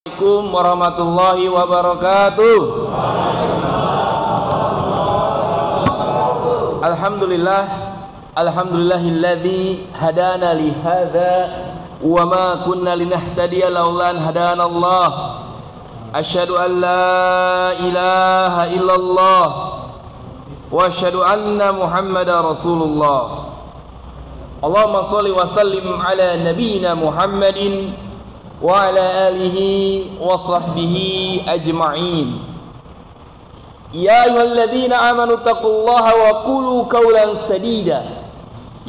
Assalamualaikum warahmatullahi wabarakatuh. Alhamdulillahilladzi hadana li hadza wa ma kunna linahtadiya laula an hadana Allah. Asyhadu an la ilaha illallah wa asyhadu anna Muhammadar Rasulullah. Allahumma shalli wa sallim ala nabiyyina Muhammadin wa ala alihi wa sahbihi ajma'in. Ya ayyuhalladzina amanu taqullaha wa qulu qawlan sadida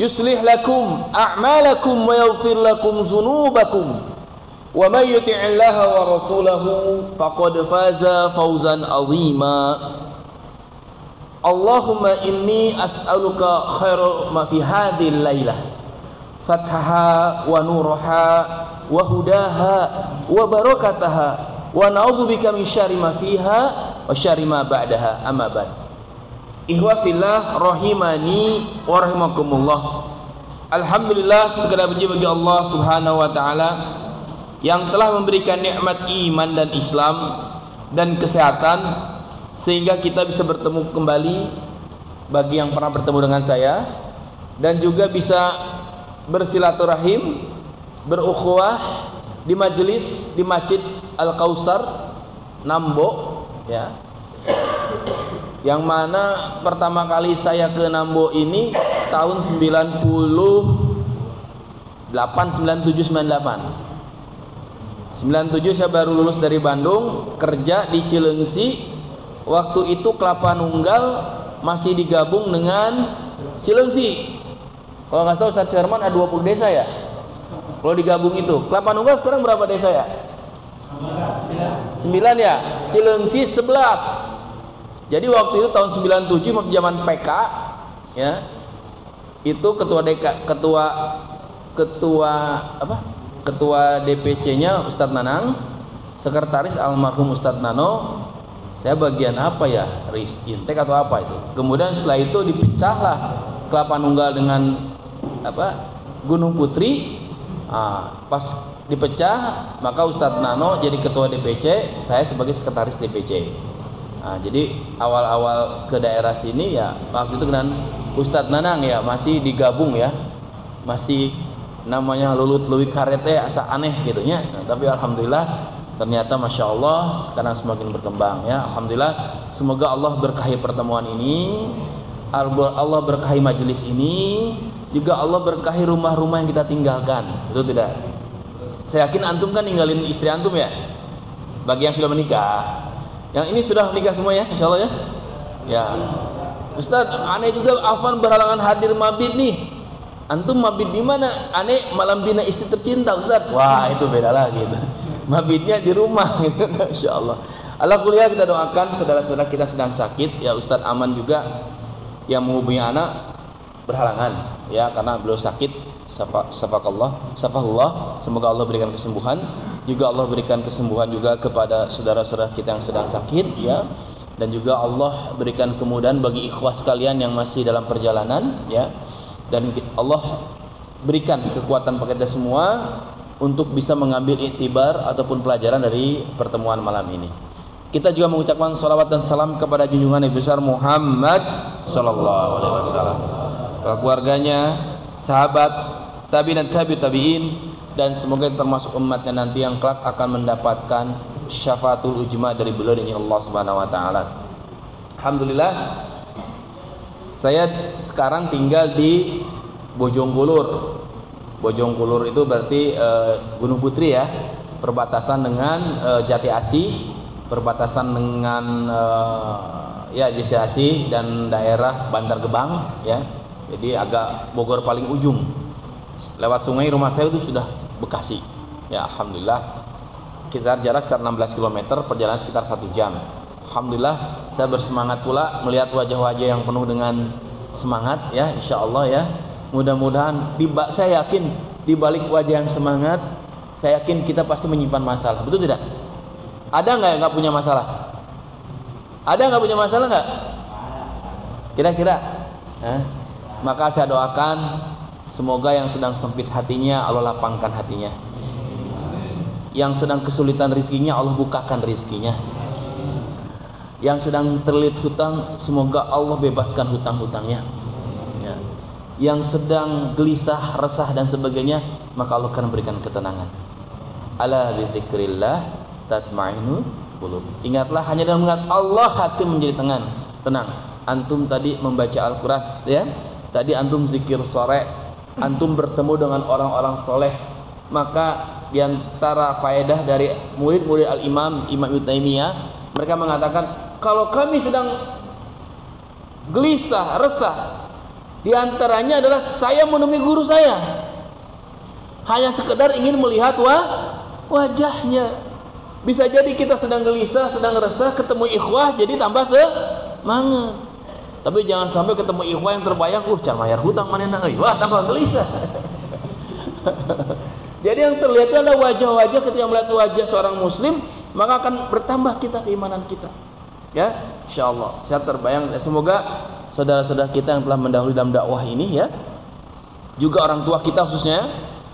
yuslih lakum a'malakum wa yaghfir lakum dzunubakum wa may yuti'illaha wa rasulahu faqad faza fawzan 'azima. Allahumma inni as'aluka khairal ma fi hadhil lailah fathaha wa nuraha wa hudaha wa barakataha wa na'udzubika min syarri ma fiha wa syarri ma ba'daha. Amma ba'd. Ikhwa fillah rahimani wa rahimakumullah. Alhamdulillah, segala puji bagi Allah Subhanahu wa taala yang telah memberikan nikmat iman dan Islam dan kesehatan sehingga kita bisa bertemu kembali bagi yang pernah bertemu dengan saya dan juga bisa bersilaturahim, berukhuwah di majelis di Masjid Al-Kautsar Nambo ya. Yang mana pertama kali saya ke Nambo ini tahun 97 saya baru lulus dari Bandung, kerja di Cilengsi. Waktu itu Kelapa Nunggal masih digabung dengan Cilengsi. Kalau nggak tahu Ustaz Firman ada 20 desa ya. Kalau digabung itu, Kelapa Nunggal sekarang berapa desa ya? 9 ya. Cilengsi 11. Jadi waktu itu tahun 97 masih zaman PK ya. Itu ketua DPC-nya Ustadz Nanang, sekretaris almarhum Ustadz Nano. Saya bagian apa ya? Riskintek atau apa itu. Kemudian setelah itu dipecahlah Kelapa Nunggal dengan Gunung Putri. Pas dipecah maka Ustadz Nano jadi ketua DPC, saya sebagai sekretaris DPC. Jadi awal-awal ke daerah sini ya waktu itu dengan Ustadz Nanang ya masih digabung ya, masih namanya lulut luwik karete asa aneh gitu ya. Tapi alhamdulillah ternyata masya Allah sekarang semakin berkembang ya. Alhamdulillah, semoga Allah berkahi pertemuan ini, Allah berkahi majelis ini, juga Allah berkahi rumah-rumah yang kita tinggalkan. Betul tidak? Saya yakin antum kan ninggalin istri antum ya. Bagi yang sudah menikah, yang ini sudah menikah semua ya, insya Allah ya. Ya, Ustadz, aneh juga Afan berhalangan hadir mabid nih. Antum mabid di mana? Aneh malam bina istri tercinta Ustadz. Wah itu beda lagi. Mabidnya di rumah, gitu. Insya Allah. Allah kuliah kita doakan saudara-saudara kita sedang sakit ya. Ustadz Aman juga yang menghubungi anak berhalangan ya karena beliau sakit. Safahullah, semoga Allah berikan kesembuhan. Juga Allah berikan kesembuhan juga kepada saudara-saudara kita yang sedang sakit ya. Dan juga Allah berikan kemudahan bagi ikhwah sekalian yang masih dalam perjalanan ya. Dan Allah berikan kekuatan pada kita semua untuk bisa mengambil iktibar ataupun pelajaran dari pertemuan malam ini. Kita juga mengucapkan salawat dan salam kepada junjungan Nabi besar Muhammad sallallahu alaihi wasallam, keluarganya, sahabat, tabi'in dan tabi'in, dan semoga termasuk umatnya nanti yang kelak akan mendapatkan syafaatul ujma dari beliau dengan Allah Subhanahu wa taala. Alhamdulillah, saya sekarang tinggal di Bojongkulur. Bojongkulur itu berarti Gunung Putri ya, perbatasan dengan Jati Asih, perbatasan dengan Jati Asih dan daerah Bantar Gebang ya. Jadi agak Bogor paling ujung. Lewat sungai rumah saya itu sudah Bekasi. Ya alhamdulillah. Jarak sekitar 16 km, perjalanan sekitar 1 jam. Alhamdulillah, saya bersemangat pula melihat wajah-wajah yang penuh dengan semangat ya, insyaallah ya. Mudah-mudahan saya yakin di balik wajah yang semangat, saya yakin kita pasti menyimpan masalah. Betul tidak? Ada nggak yang nggak punya masalah? Ada nggak punya masalah nggak? Kira-kira? Maka saya doakan semoga yang sedang sempit hatinya Allah lapangkan hatinya. Yang sedang kesulitan rizkinya Allah bukakan rizkinya. Yang sedang terlilit hutang, semoga Allah bebaskan hutang-hutangnya. Ya. Yang sedang gelisah, resah dan sebagainya, maka Allah akan berikan ketenangan. Ala bidzikrillah tatma'innu qulub. Ingatlah, hanya dengan mengingat Allah hati menjadi tenang. Antum tadi membaca Al-Qur'an, ya. Tadi antum zikir sore, antum bertemu dengan orang-orang soleh, maka diantara faedah dari murid-murid Al-Imam Ibnu Taimiyah, mereka mengatakan, kalau kami sedang gelisah, resah, diantaranya adalah saya menemui guru saya, hanya sekedar ingin melihat wajahnya. Bisa jadi kita sedang gelisah, sedang resah, ketemu ikhwah jadi tambah semangat. Tapi jangan sampai ketemu ikhwah yang terbayang, can mayar hutang manehna euy, wah tambah gelisah. Jadi yang terlihat adalah wajah-wajah. Ketika melihat wajah seorang muslim, maka akan bertambah kita keimanan kita. Ya, insyaallah. Saya terbayang, semoga saudara-saudara kita yang telah mendahului dalam dakwah ini, ya, juga orang tua kita khususnya,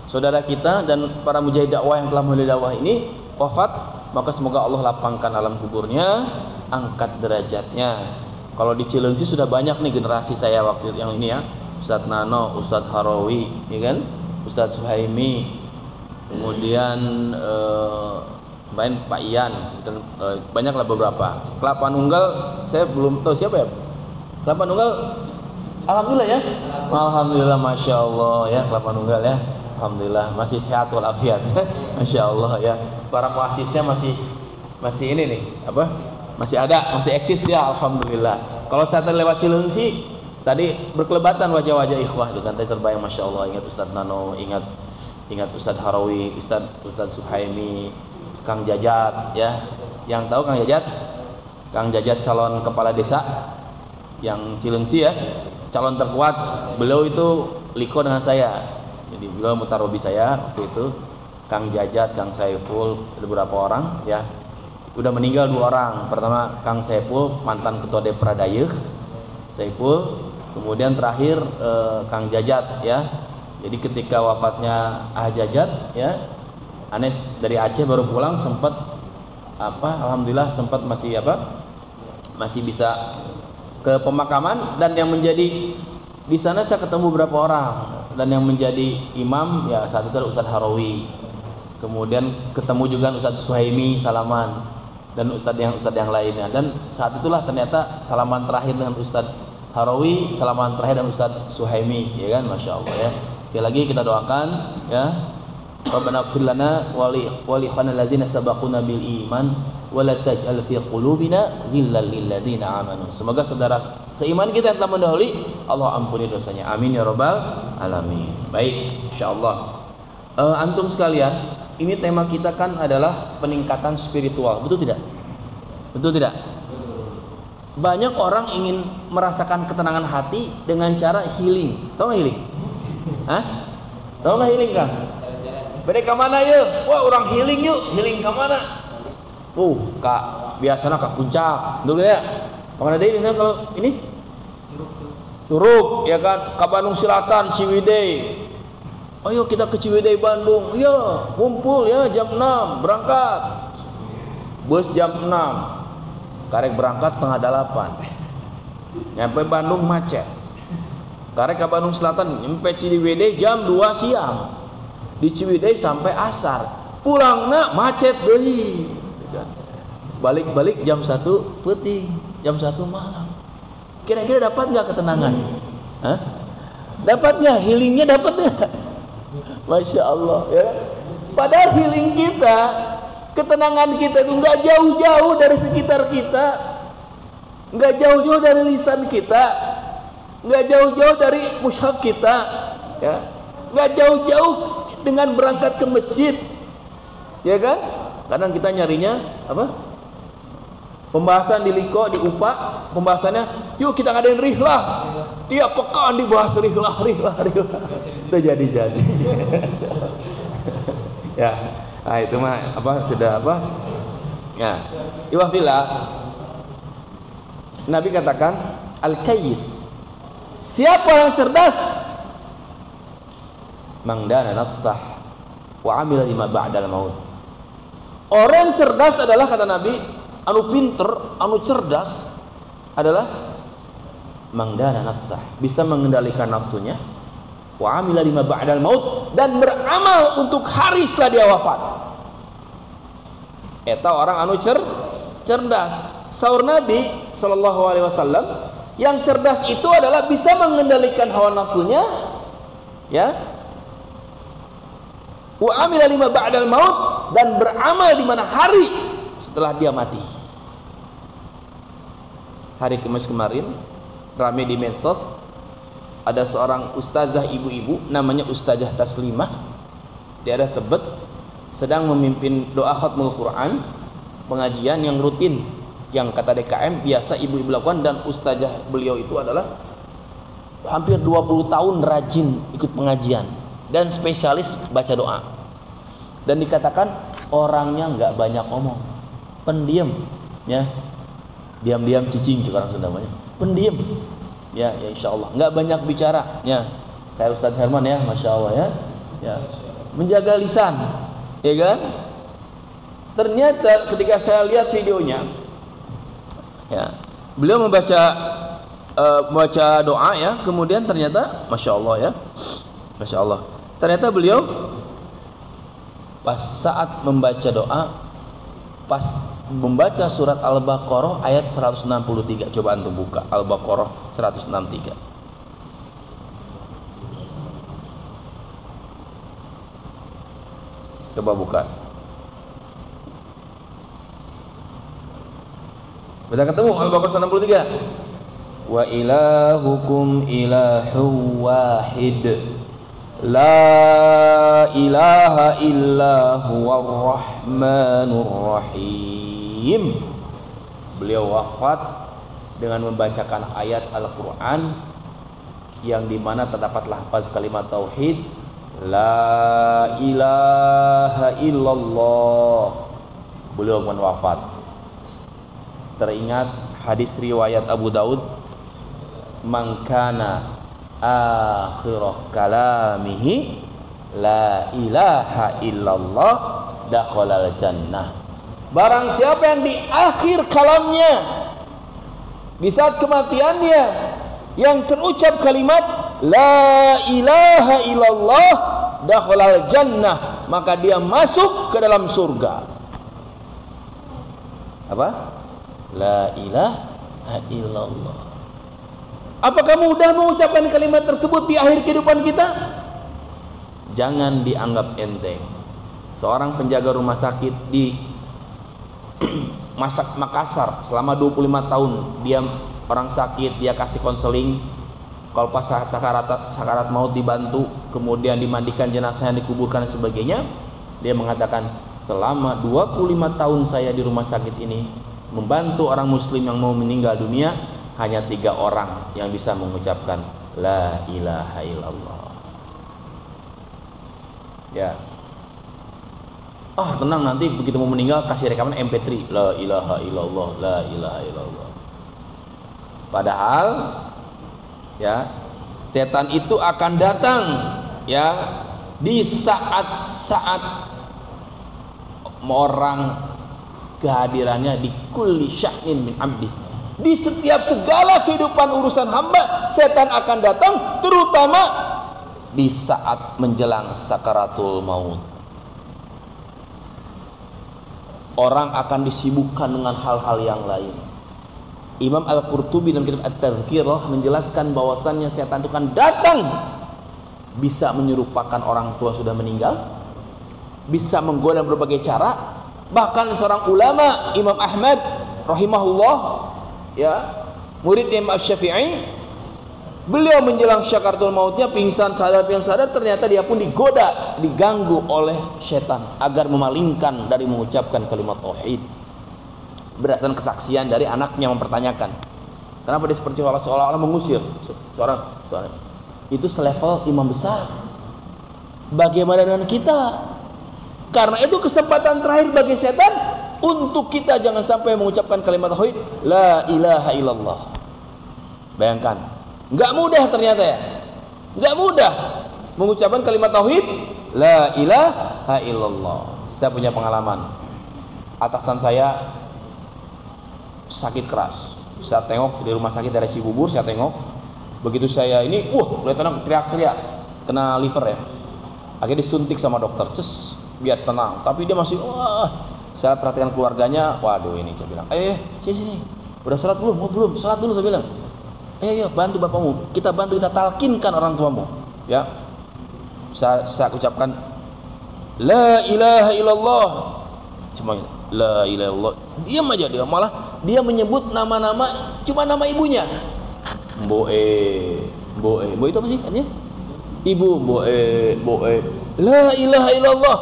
saudara kita dan para mujahid dakwah yang telah mendahului dakwah ini wafat, maka semoga Allah lapangkan alam kuburnya, angkat derajatnya. Kalau di Cileungsi sudah banyak nih generasi saya waktu yang ini, ya, Ustadz Nano, Ustadz Harawi, ya kan, Ustadz Suhaimi, kemudian main Pak Ian, dan banyaklah beberapa. Kelapa Nunggal saya belum tahu siapa ya. Kelapa Nunggal, alhamdulillah ya, alhamdulillah, masya Allah ya, Kelapa Nunggal ya, alhamdulillah masih sehat walafiat, masya Allah ya. Para muasisnya masih ini nih, apa? Masih ada, masih eksis ya, alhamdulillah. Kalau saya lewat Cileungsi tadi berkelebatan wajah-wajah ikhwah itu kan, tadi terbayang, masya Allah. Ingat Ustadz Nano, ingat Ustadz Harawi, Ustadz Suhaimi, Kang Jajat, ya. Yang tahu Kang Jajat? Kang Jajat calon kepala desa yang Cileungsi, ya, calon terkuat. Beliau itu liko dengan saya, jadi beliau mutarobi saya waktu itu. Kang Jajat, Kang Saiful, ada beberapa orang, ya. Udah meninggal 2 orang. Pertama Kang Saiful, mantan ketua Depra Dayeuh Saiful, kemudian terakhir Kang Jajat, ya. Jadi ketika wafatnya Jajat, ya, Anes dari Aceh baru pulang, sempat alhamdulillah sempat masih bisa ke pemakaman. Dan yang menjadi di sana saya ketemu beberapa orang, dan yang menjadi imam ya saat itu Ustadz Harawi, kemudian ketemu juga Ustadz Suhaimi, salaman, dan Ustadz yang lainnya. Dan saat itulah ternyata salaman terakhir dengan Ustadz Harawi, salaman terakhir dengan Ustadz Suhaimi, ya kan, masya Allah ya. Sekali lagi kita doakan, ya, Rabbana ighfir lana wa li ikhwanina allazina sabaquna bil iman wa la taj'al fi qulubina ghillan lil ladzina amanu. Semoga saudara seiman kita yang telah mendahului Allah ampuni dosanya. Amin ya rabbal alamin. Baik, insyaallah. Antum sekalian, ini tema kita kan adalah peningkatan spiritual. Betul tidak? Betul tidak? Banyak orang ingin merasakan ketenangan hati dengan cara healing. Tahu nggak healing? Hah? Tahu nggak healing kan? Beda ke mana ya? Wah, orang healing yuk. Healing ke mana? Kak, biasanya ke puncak. Dulu ya. Kemana deh biasanya kalau ini? Curug, ya kan? Ke Bandung Selatan, Ciwidey. Ayo kita ke Ciwidey Bandung. Iya, kumpul ya jam 6 berangkat. Bus jam 6. Karek berangkat setengah 8. Nyampe Bandung macet. Karek ke Bandung Selatan, nyampe Ciwidey jam 2 siang. Di Ciwidey sampai asar, pulangna macet deui, balik jam 1 peuting, jam 1 malam. Kira-kira dapat nggak ketenangan? Hah? Dapat nggak? Healingnya dapat nggak? Masya Allah, ya. Padahal healing kita, ketenangan kita itu nggak jauh-jauh dari sekitar kita, nggak jauh-jauh dari lisan kita, nggak jauh-jauh dari mushaf kita, ya, nggak jauh-jauh dengan berangkat ke masjid, ya kan? Kadang kita nyarinya apa? Pembahasan di Liko, di UPA, pembahasannya, yuk kita ngadain rihlah. Tiap pekan dibahas rihlah. Itu jadi. Ya, nah itu mah apa sudah apa? Ya, iwafillah. Nabi katakan al-kayyis, siapa yang cerdas? Mangdana nafsah wa amila lima ba'dal maut. Orang yang cerdas adalah, kata Nabi, anu pinter, anu cerdas adalah mangdana nafsah, bisa mengendalikan nafsunya, wa amila lima ba'dal maut, dan beramal untuk hari setelah dia wafat. Eta orang anu cerdas. Saur Nabi sallallahu alaihi wasallam, yang cerdas itu adalah bisa mengendalikan hawa nafsunya, ya. Wa amila lima ba'dal maut, dan beramal di mana hari setelah dia mati. Hari Kamis kemarin rame di medsos, ada seorang ustazah ibu-ibu namanya Ustazah Taslimah di daerah Tebet, sedang memimpin doa khatmul Quran, pengajian yang rutin yang kata DKM biasa ibu-ibu lakukan, dan ustazah beliau itu adalah hampir 20 tahun rajin ikut pengajian dan spesialis baca doa, dan dikatakan orangnya nggak banyak omong, pendiam, ya, diam-diam cicing juga orang Sunda namanya, pendiam, ya insya Allah nggak banyak bicara, ya kayak Ustadz Herman, ya masya Allah, ya menjaga lisan, ya kan. Ternyata ketika saya lihat videonya, ya beliau membaca doa, ya, kemudian ternyata masya Allah, ya masya Allah, ternyata beliau pas saat membaca doa, pas membaca surat Al-Baqarah ayat 163. Coba antum buka Al-Baqarah 163. Coba buka. Sudah ketemu Al-Baqarah 163? Wa ilahukum ilahu wahid, la ilaha illa huwar rahmanur rahim. Beliau wafat dengan membacakan ayat Al-Quran yang dimana terdapat lafaz kalimat tauhid, la ilaha illallah. Beliau pun wafat. Teringat hadis riwayat Abu Daud, man kana akhirah kalamihi la ilaha illallah dakhalal jannah. Barang siapa yang di akhir kalamnya, di saat kematiannya, yang terucap kalimat la ilaha illallah dakhalal jannah, maka dia masuk ke dalam surga. Apa? La ilaha illallah. Apakah mudah mengucapkan kalimat tersebut di akhir kehidupan kita? Jangan dianggap enteng. Seorang penjaga rumah sakit di Makassar selama 25 tahun, dia orang sakit, dia kasih konseling, kalau pas sakarat maut dibantu, kemudian dimandikan jenazahnya, dikuburkan dan sebagainya. Dia mengatakan, selama 25 tahun saya di rumah sakit ini membantu orang muslim yang mau meninggal dunia, hanya 3 orang yang bisa mengucapkan la ilaha illallah. Ya, tenang, nanti begitu mau meninggal kasih rekaman MP3 la ilaha illallah, la ilaha illallah. Padahal ya setan itu akan datang, ya, di saat-saat orang kehadirannya di kulli sya'nin min abdi. Di setiap segala kehidupan urusan hamba, setan akan datang, terutama di saat menjelang sakaratul maut. Orang akan disibukkan dengan hal-hal yang lain. Imam Al-Qurtubi dalam kitab At-Tadhkirah menjelaskan bahwasannya setan itu akan datang, bisa menyerupakan orang tua sudah meninggal, bisa menggoda berbagai cara. Bahkan seorang ulama, Imam Ahmad rahimahullah, ya, murid Imam Syafi'i, beliau menjelang syakaratul mautnya pingsan sadar, ternyata dia pun digoda, diganggu oleh setan agar memalingkan dari mengucapkan kalimat tauhid. Berdasarkan kesaksian dari anaknya mempertanyakan, kenapa dia seperti seolah-olah mengusir seorang. Itu selevel imam besar. Bagaimana dengan kita? Karena itu kesempatan terakhir bagi setan untuk kita jangan sampai mengucapkan kalimat tauhid la ilaha illallah. Bayangkan, nggak mudah ternyata, ya, nggak mudah mengucapkan kalimat tauhid la ilaha illallah. Saya punya pengalaman. atasan saya sakit keras. Saya tengok di rumah sakit daerah Cibubur, saya tengok. Begitu saya ini, kelihatan teriak-teriak, kena liver ya. Akhirnya disuntik sama dokter, biar tenang. Tapi dia masih, saya perhatikan keluarganya, waduh ini saya bilang, sini, udah sholat belum? Oh belum, sholat dulu saya bilang. Ayo bantu bapakmu, kita bantu, kita talkinkan orang tuamu. Ya, saya ucapkan, La ilaha illallah. Cuma La ilaha illallah. Diam aja dia, malah dia menyebut nama-nama, cuma nama ibunya. Mboe itu apa sih artinya? Ibu, Mboe. La ilaha illallah.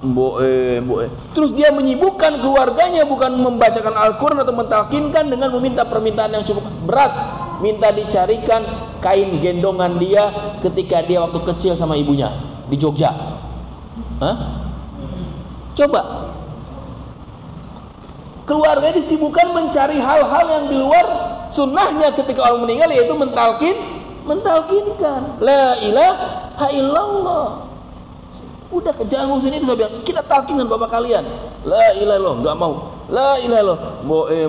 Mboe. Terus dia menyibukkan keluarganya, bukan membacakan Al-Quran atau mentalkinkan, dengan meminta permintaan yang cukup berat. Minta dicarikan kain gendongan dia ketika dia waktu kecil sama ibunya di Jogja. Coba keluarga disibukkan mencari hal-hal yang di luar sunnahnya ketika orang meninggal, yaitu mentalkinkan La ilaha illallah. Udah jangan ngurusin itu, saya bilang kita talkinkan bapak kalian La ilaha illallah, nggak mau La ilaha illallah,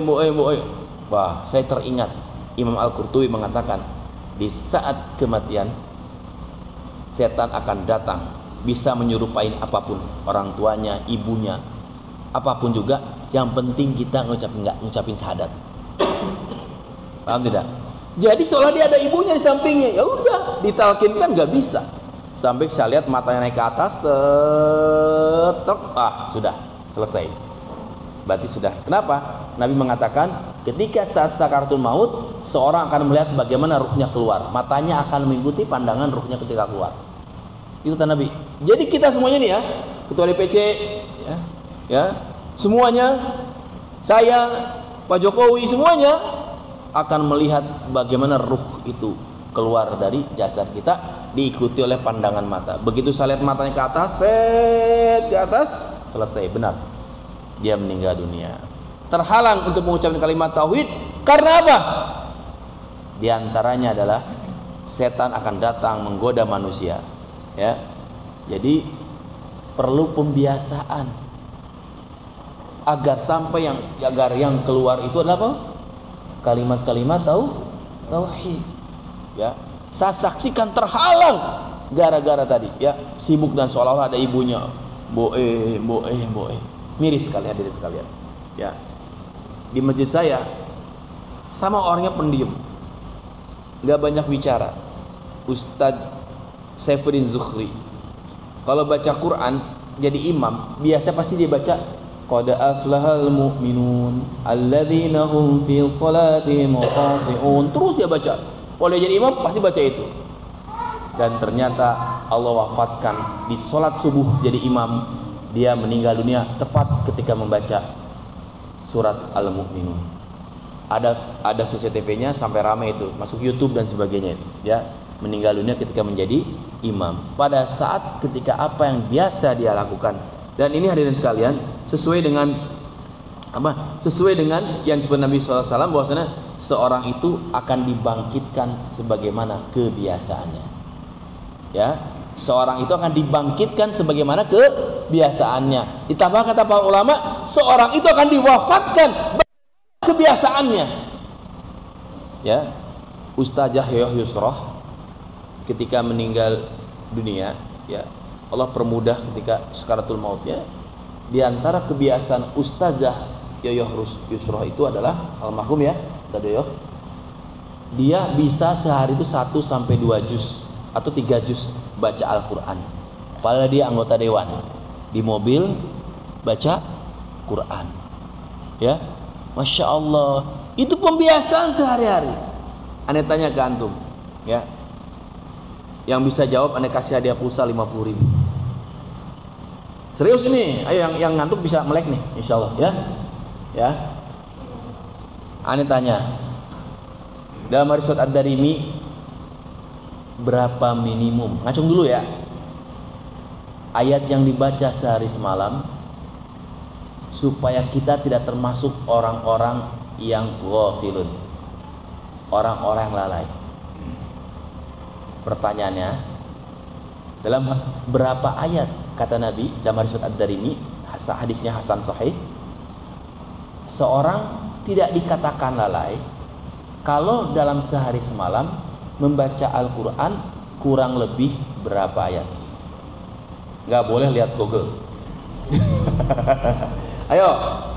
Mboe. Wah, saya teringat Imam Al-Qurtubi mengatakan, di saat kematian setan akan datang, bisa menyerupai apapun, orang tuanya, ibunya, apapun juga, yang penting kita ngucapin syahadat. Paham tidak? Jadi seolah dia ada ibunya di sampingnya, ya udah ditalkinkan, nggak bisa. Sampai saya lihat matanya naik ke atas, sudah selesai. Berarti sudah. Kenapa? Nabi mengatakan ketika saat sakaratul maut, seorang akan melihat bagaimana ruhnya keluar, matanya akan mengikuti pandangan ruhnya ketika keluar. Itu kata Nabi. Jadi kita semuanya nih ya, ketua DPC ya, semuanya, saya, Pak Jokowi, semuanya akan melihat bagaimana ruh itu keluar dari jasad kita, diikuti oleh pandangan mata. Begitu saya lihat matanya ke atas, ke atas, selesai, benar, dia meninggal dunia. Terhalang untuk mengucapkan kalimat tauhid karena apa? Di antaranya adalah setan akan datang menggoda manusia. Ya, jadi perlu pembiasaan agar sampai yang keluar itu adalah apa? Kalimat-kalimat tauhid. Ya, saya saksikan terhalang gara-gara tadi ya, sibuk dan seolah-olah ada ibunya. Mboe. Miris sekali hadirin sekalian. Ya. Di masjid saya sama orangnya pendiam, nggak banyak bicara, Ustadz Saifuddin Zuhri. Kalau baca Quran jadi imam, biasa pasti dia baca qad aflahal mu'minun alladzina hum fi salatihim khashi'un. Terus dia baca. Kalau dia jadi imam pasti baca itu. Dan ternyata Allah wafatkan di salat subuh jadi imam. Dia meninggal dunia tepat ketika membaca surat Al-Mu'minun. Ada CCTV-nya sampai ramai itu, masuk YouTube dan sebagainya itu, ya. Meninggal dunia ketika menjadi imam. Pada saat ketika apa yang biasa dia lakukan. Dan ini hadirin sekalian, sesuai dengan apa? Sesuai dengan yang disebut Nabi SAW, bahwasanya seorang itu akan dibangkitkan sebagaimana kebiasaannya. Ya, seorang itu akan dibangkitkan sebagaimana kebiasaannya. Ditambah kata para ulama, seorang itu akan diwafatkan kebiasaannya. Ya, Ustazah Yoyoh Yusroh ketika meninggal dunia, ya, Allah permudah ketika sakaratul mautnya. Di antara kebiasaan Ustazah Yoyoh Yusroh itu adalah almarhum ya, Ustazah Yoyoh, dia bisa sehari itu 1 sampai 2 juz atau 3 juz baca Al-Quran. Padahal dia anggota dewan, di mobil baca Quran. Ya, Masya Allah, itu pembiasaan sehari-hari. Ane tanya ke antum, ya, yang bisa jawab ane kasih hadiah pulsa 50.000. Serius ini, ayo yang ngantuk bisa melek nih, insya Allah, ya. Ya, ane tanya, dalam hadis Ad-Darimi berapa minimum, ngacung dulu ya, ayat yang dibaca sehari semalam supaya kita tidak termasuk orang-orang yang ghafilun, orang-orang yang lalai. Pertanyaannya, dalam berapa ayat kata Nabi dalam hadis Ad-Darimi, hadisnya hasan sahih, seorang tidak dikatakan lalai kalau dalam sehari semalam membaca Al-Quran kurang lebih berapa ayat. Nggak boleh lihat Google. Ayo,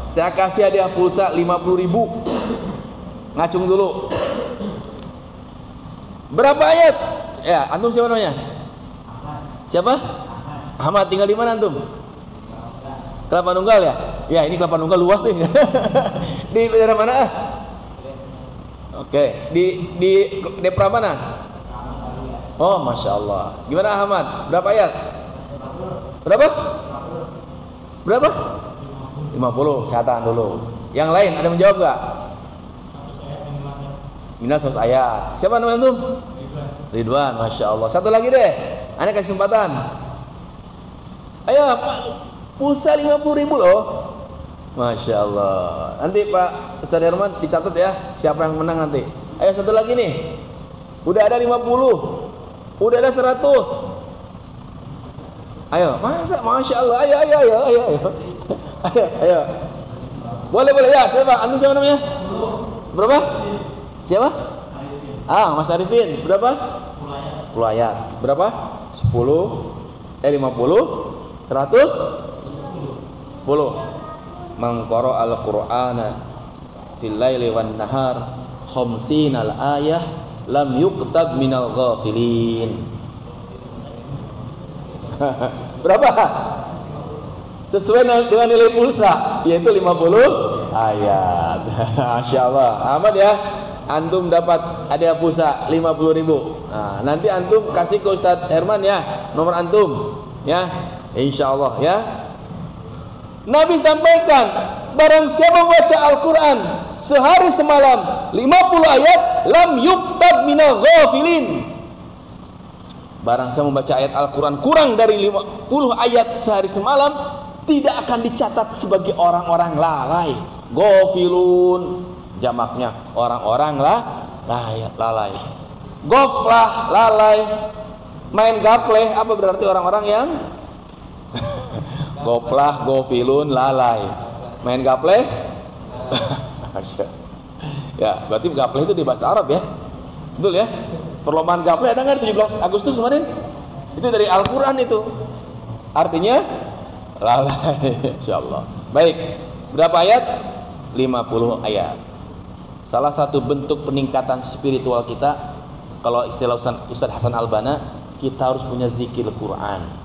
saya kasih hadiah pulsa 50.000. Ngacung dulu. Berapa ayat? Ya, antum siapa namanya? Siapa? Ahmad. Tinggal di mana antum? Kelapa Nunggal ya? Ya, ini Kelapa Nunggal luas nih. Di daerah mana? Oke, di Depra mana? Oh, Masya Allah. Gimana Ahmad? Berapa ayat? Berapa? Berapa? 50. Saya tahan dulu. Yang lain ada menjawab gak? Minus 100 ayat. Siapa namanya tuh? Ridwan. Masya Allah. Satu lagi deh. Anda kasih kesempatan. Ayo, pulsa 50.000 loh. Masya Allah. Nanti Pak Ustaz Herman dicatat ya siapa yang menang nanti. Ayo satu lagi nih. Udah ada 50. Udah ada 100. Ayo, Masya Allah. Ayo. Ayo. Boleh ya. Siapa? Antum siapa namanya? Berapa? Siapa? Mas Arifin. Berapa? 10 ayat. Berapa? 10. 50. 100. 10. Mangqara al-Qur'ana fil laili wan nahar khamsinal ayah lam yuktab minal ghafilin. Berapa? Sesuai dengan nilai pulsa, yaitu 50 ayat. Masya Allah. Ahmad ya, antum dapat hadiah pulsa 50.000. Nah, nanti antum kasih ke Ustadz Herman ya, nomor antum ya, insya Allah ya. Nabi sampaikan, barang siapa membaca Al-Quran sehari semalam 50 ayat, lam yuktab minal ghafilin. Barang siapa membaca ayat Al-Quran kurang dari 50 ayat sehari semalam, tidak akan dicatat sebagai orang-orang lalai. Ghafilun jamaknya orang-orang lalai. Ghaflah lalai. Main gapleh apa berarti orang-orang yang goplah, gofilun, lalai. Main gapleh. Ya, berarti gapleh itu di bahasa Arab ya. Betul ya? Perlombaan gapleh ada nggak 17 Agustus kemarin? Itu dari Al-Quran itu. Artinya lalai. Insyaallah. Baik. Berapa ayat? 50 ayat. Salah satu bentuk peningkatan spiritual kita, kalau istilah Ustaz Hasan Albana, kita harus punya zikir Quran.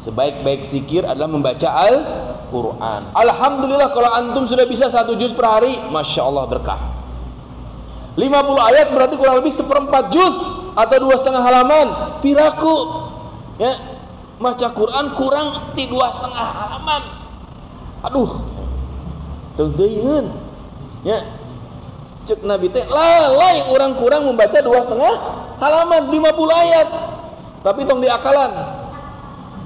Sebaik-baik zikir adalah membaca Al-Quran. Alhamdulillah kalau antum sudah bisa 1 juz per hari, Masya Allah berkah. 50 ayat berarti kurang lebih 1/4 juz atau 2,5 halaman. Piraku ya, baca Quran kurang di 2,5 halaman. Aduh, teudeun ya. Cek Nabi teh lalai orang kurang membaca 2,5 halaman 50 ayat. Tapi tong diakalan.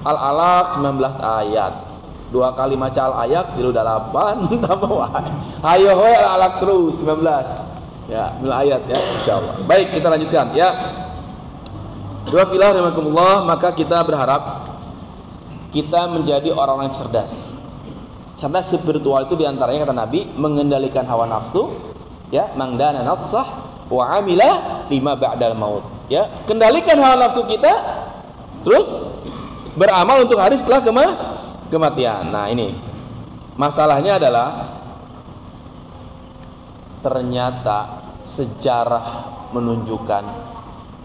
Al-Alaq 19 ayat. 2 kali maca al-ayat di 8 tambah wae. Hayo we al-Alaq terus 19. Ya, 9 ayat ya insyaallah. Baik, kita lanjutkan ya. Dua filah rahimakumullah, maka kita berharap kita menjadi orang-orang cerdas. Cerdas spiritual itu diantaranya kata Nabi mengendalikan hawa nafsu, ya, mangdana nafsah wa amila lima ba'dal maut. Ya, kendalikan hawa nafsu kita, terus beramal untuk hari setelah kematian. Nah, ini masalahnya adalah ternyata sejarah menunjukkan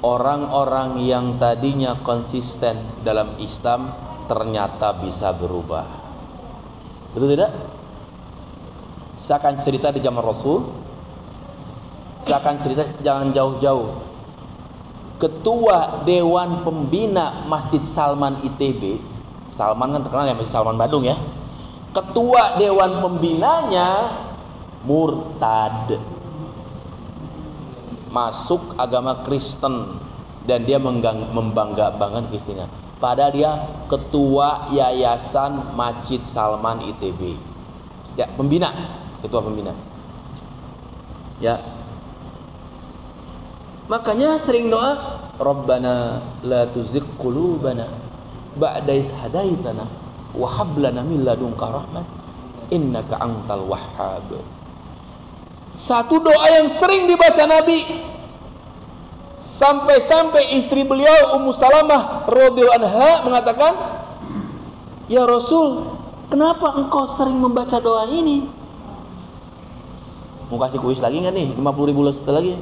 orang-orang yang tadinya konsisten dalam Islam ternyata bisa berubah. Betul tidak? Saya akan cerita di zaman Rasul. Saya akan cerita, jangan jauh-jauh. Ketua Dewan Pembina Masjid Salman ITB, Salman kan terkenal ya, Masjid Salman Bandung ya. Ketua Dewan Pembinanya murtad, masuk agama Kristen, dan dia membangga-banggakan Kristennya. Padahal dia ketua Yayasan Masjid Salman ITB. Ya, pembina, ketua pembina. Ya. Makanya sering doa, Rabbana la tuzigh qulubana ba'da idh hadaitana wa hab lana min ladunka rahmah innaka antal wahhab. Satu doa yang sering dibaca Nabi, sampai-sampai istri beliau Ummu Salamah radhiyallahu anha mengatakan, "Ya Rasul, kenapa engkau sering membaca doa ini?" Mau kasih kuis lagi nggak nih? 50.000 setelah lagi?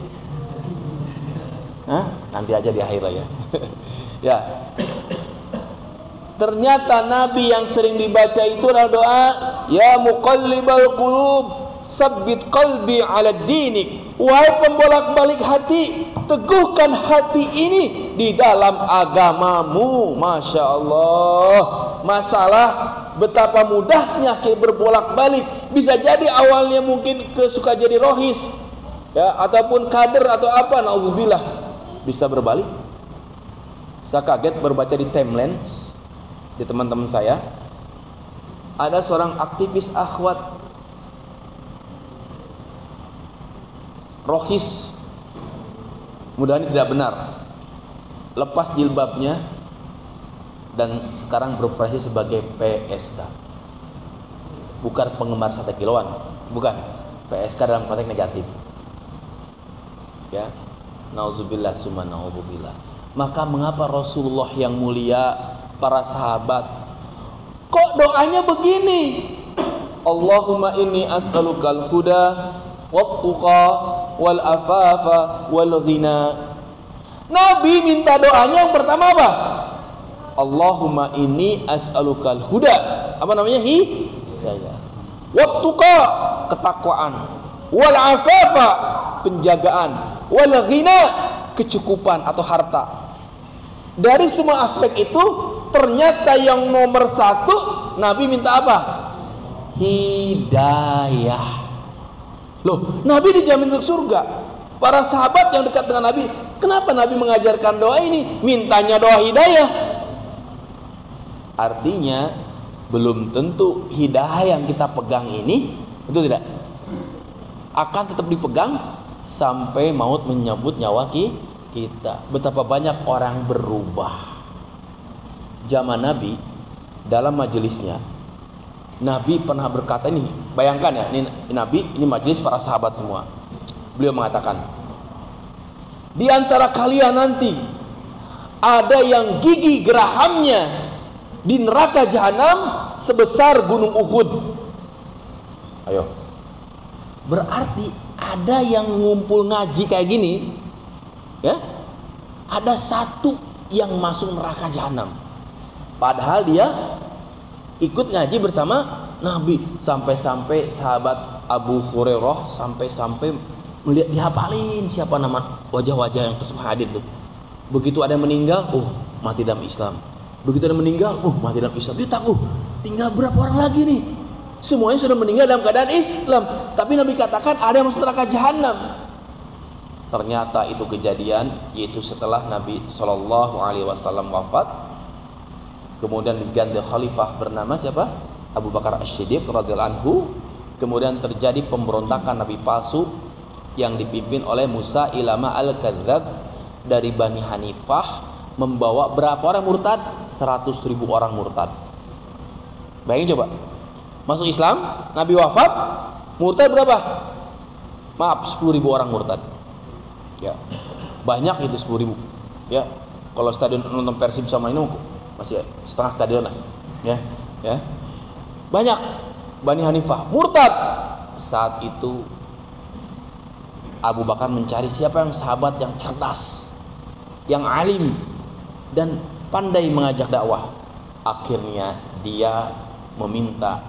Hah? Nanti aja di akhir lah ya. Ya. Ternyata Nabi yang sering dibaca itu adalah doa, "Ya muqallibal qulub, sabbit qalbi ala dinik." Wahai pembolak-balik hati, teguhkan hati ini di dalam agamamu. Masya Allah. Masalah betapa mudahnya kita berbolak-balik. Bisa jadi awalnya mungkin suka jadi rohis, ya, ataupun kader atau apa, naudzubillah, bisa berbalik. Saya kaget berbaca di timeline di teman-teman saya, ada seorang aktivis akhwat rohis, mudah-mudahan tidak benar, lepas jilbabnya dan sekarang berprofesi sebagai PSK, bukan penggemar sate kiloan, bukan, PSK dalam konteks negatif, ya, nauzubillah summa nauzubillah. Maka mengapa Rasulullah yang mulia, para sahabat, kok doanya begini? Allahumma inni as'alukal huda wat tuqa wal afafa wal ghina. Nabi minta doanya yang pertama apa? Allahumma inni as'alukal huda. Apa namanya? Hidayah. Wat tuqa, ketakwaan. Wal afafa, penjagaan. Wal ghina, kecukupan atau harta. Dari semua aspek itu, ternyata yang nomor satu Nabi minta apa? Hidayah. Loh, Nabi dijamin masuk surga. Para sahabat yang dekat dengan Nabi, kenapa Nabi mengajarkan doa ini? Mintanya doa hidayah. Artinya belum tentu hidayah yang kita pegang ini, betul tidak? Akan tetap dipegang sampai maut menyambut nyawa kita. Betapa banyak orang berubah. Zaman Nabi, dalam majelisnya, Nabi pernah berkata ini, bayangkan ya, ini Nabi, ini majelis para sahabat semua. Beliau mengatakan, di antara kalian nanti ada yang gigi gerahamnya di neraka jahanam sebesar gunung Uhud. Ayo. Berarti ada yang ngumpul ngaji kayak gini, ya, ada satu yang masuk neraka jahanam, padahal dia ikut ngaji bersama Nabi. Sampai-sampai sahabat Abu Hurairah sampai-sampai melihat, dihafalin siapa nama wajah-wajah yang tersebut hadir tuh. Begitu ada yang meninggal, mati dalam Islam. Begitu ada yang meninggal, mati dalam Islam. Dia tahu tinggal berapa orang lagi nih, semuanya sudah meninggal dalam keadaan Islam. Tapi Nabi katakan ada yang masuk neraka jahanam. Ternyata itu kejadian, yaitu setelah Nabi SAW wafat, kemudian diganti khalifah bernama siapa? Abu Bakar As-Siddiq radhiyallahu anhu. Kemudian terjadi pemberontakan Nabi palsu yang dipimpin oleh Musa Ilama Al-Kadzab dari Bani Hanifah, membawa berapa orang murtad? 100.000 orang murtad. Bayangin coba, masuk Islam, Nabi wafat, murtad berapa? Maaf, 10.000 orang murtad. Ya, banyak itu 10.000. Ya, kalau stadion nonton Persib sama ini masih setengah stadion lah. Ya, ya. Banyak Bani Hanifah murtad. Saat itu Abu Bakar mencari siapa yang sahabat yang cerdas, yang alim dan pandai mengajak dakwah. Akhirnya dia meminta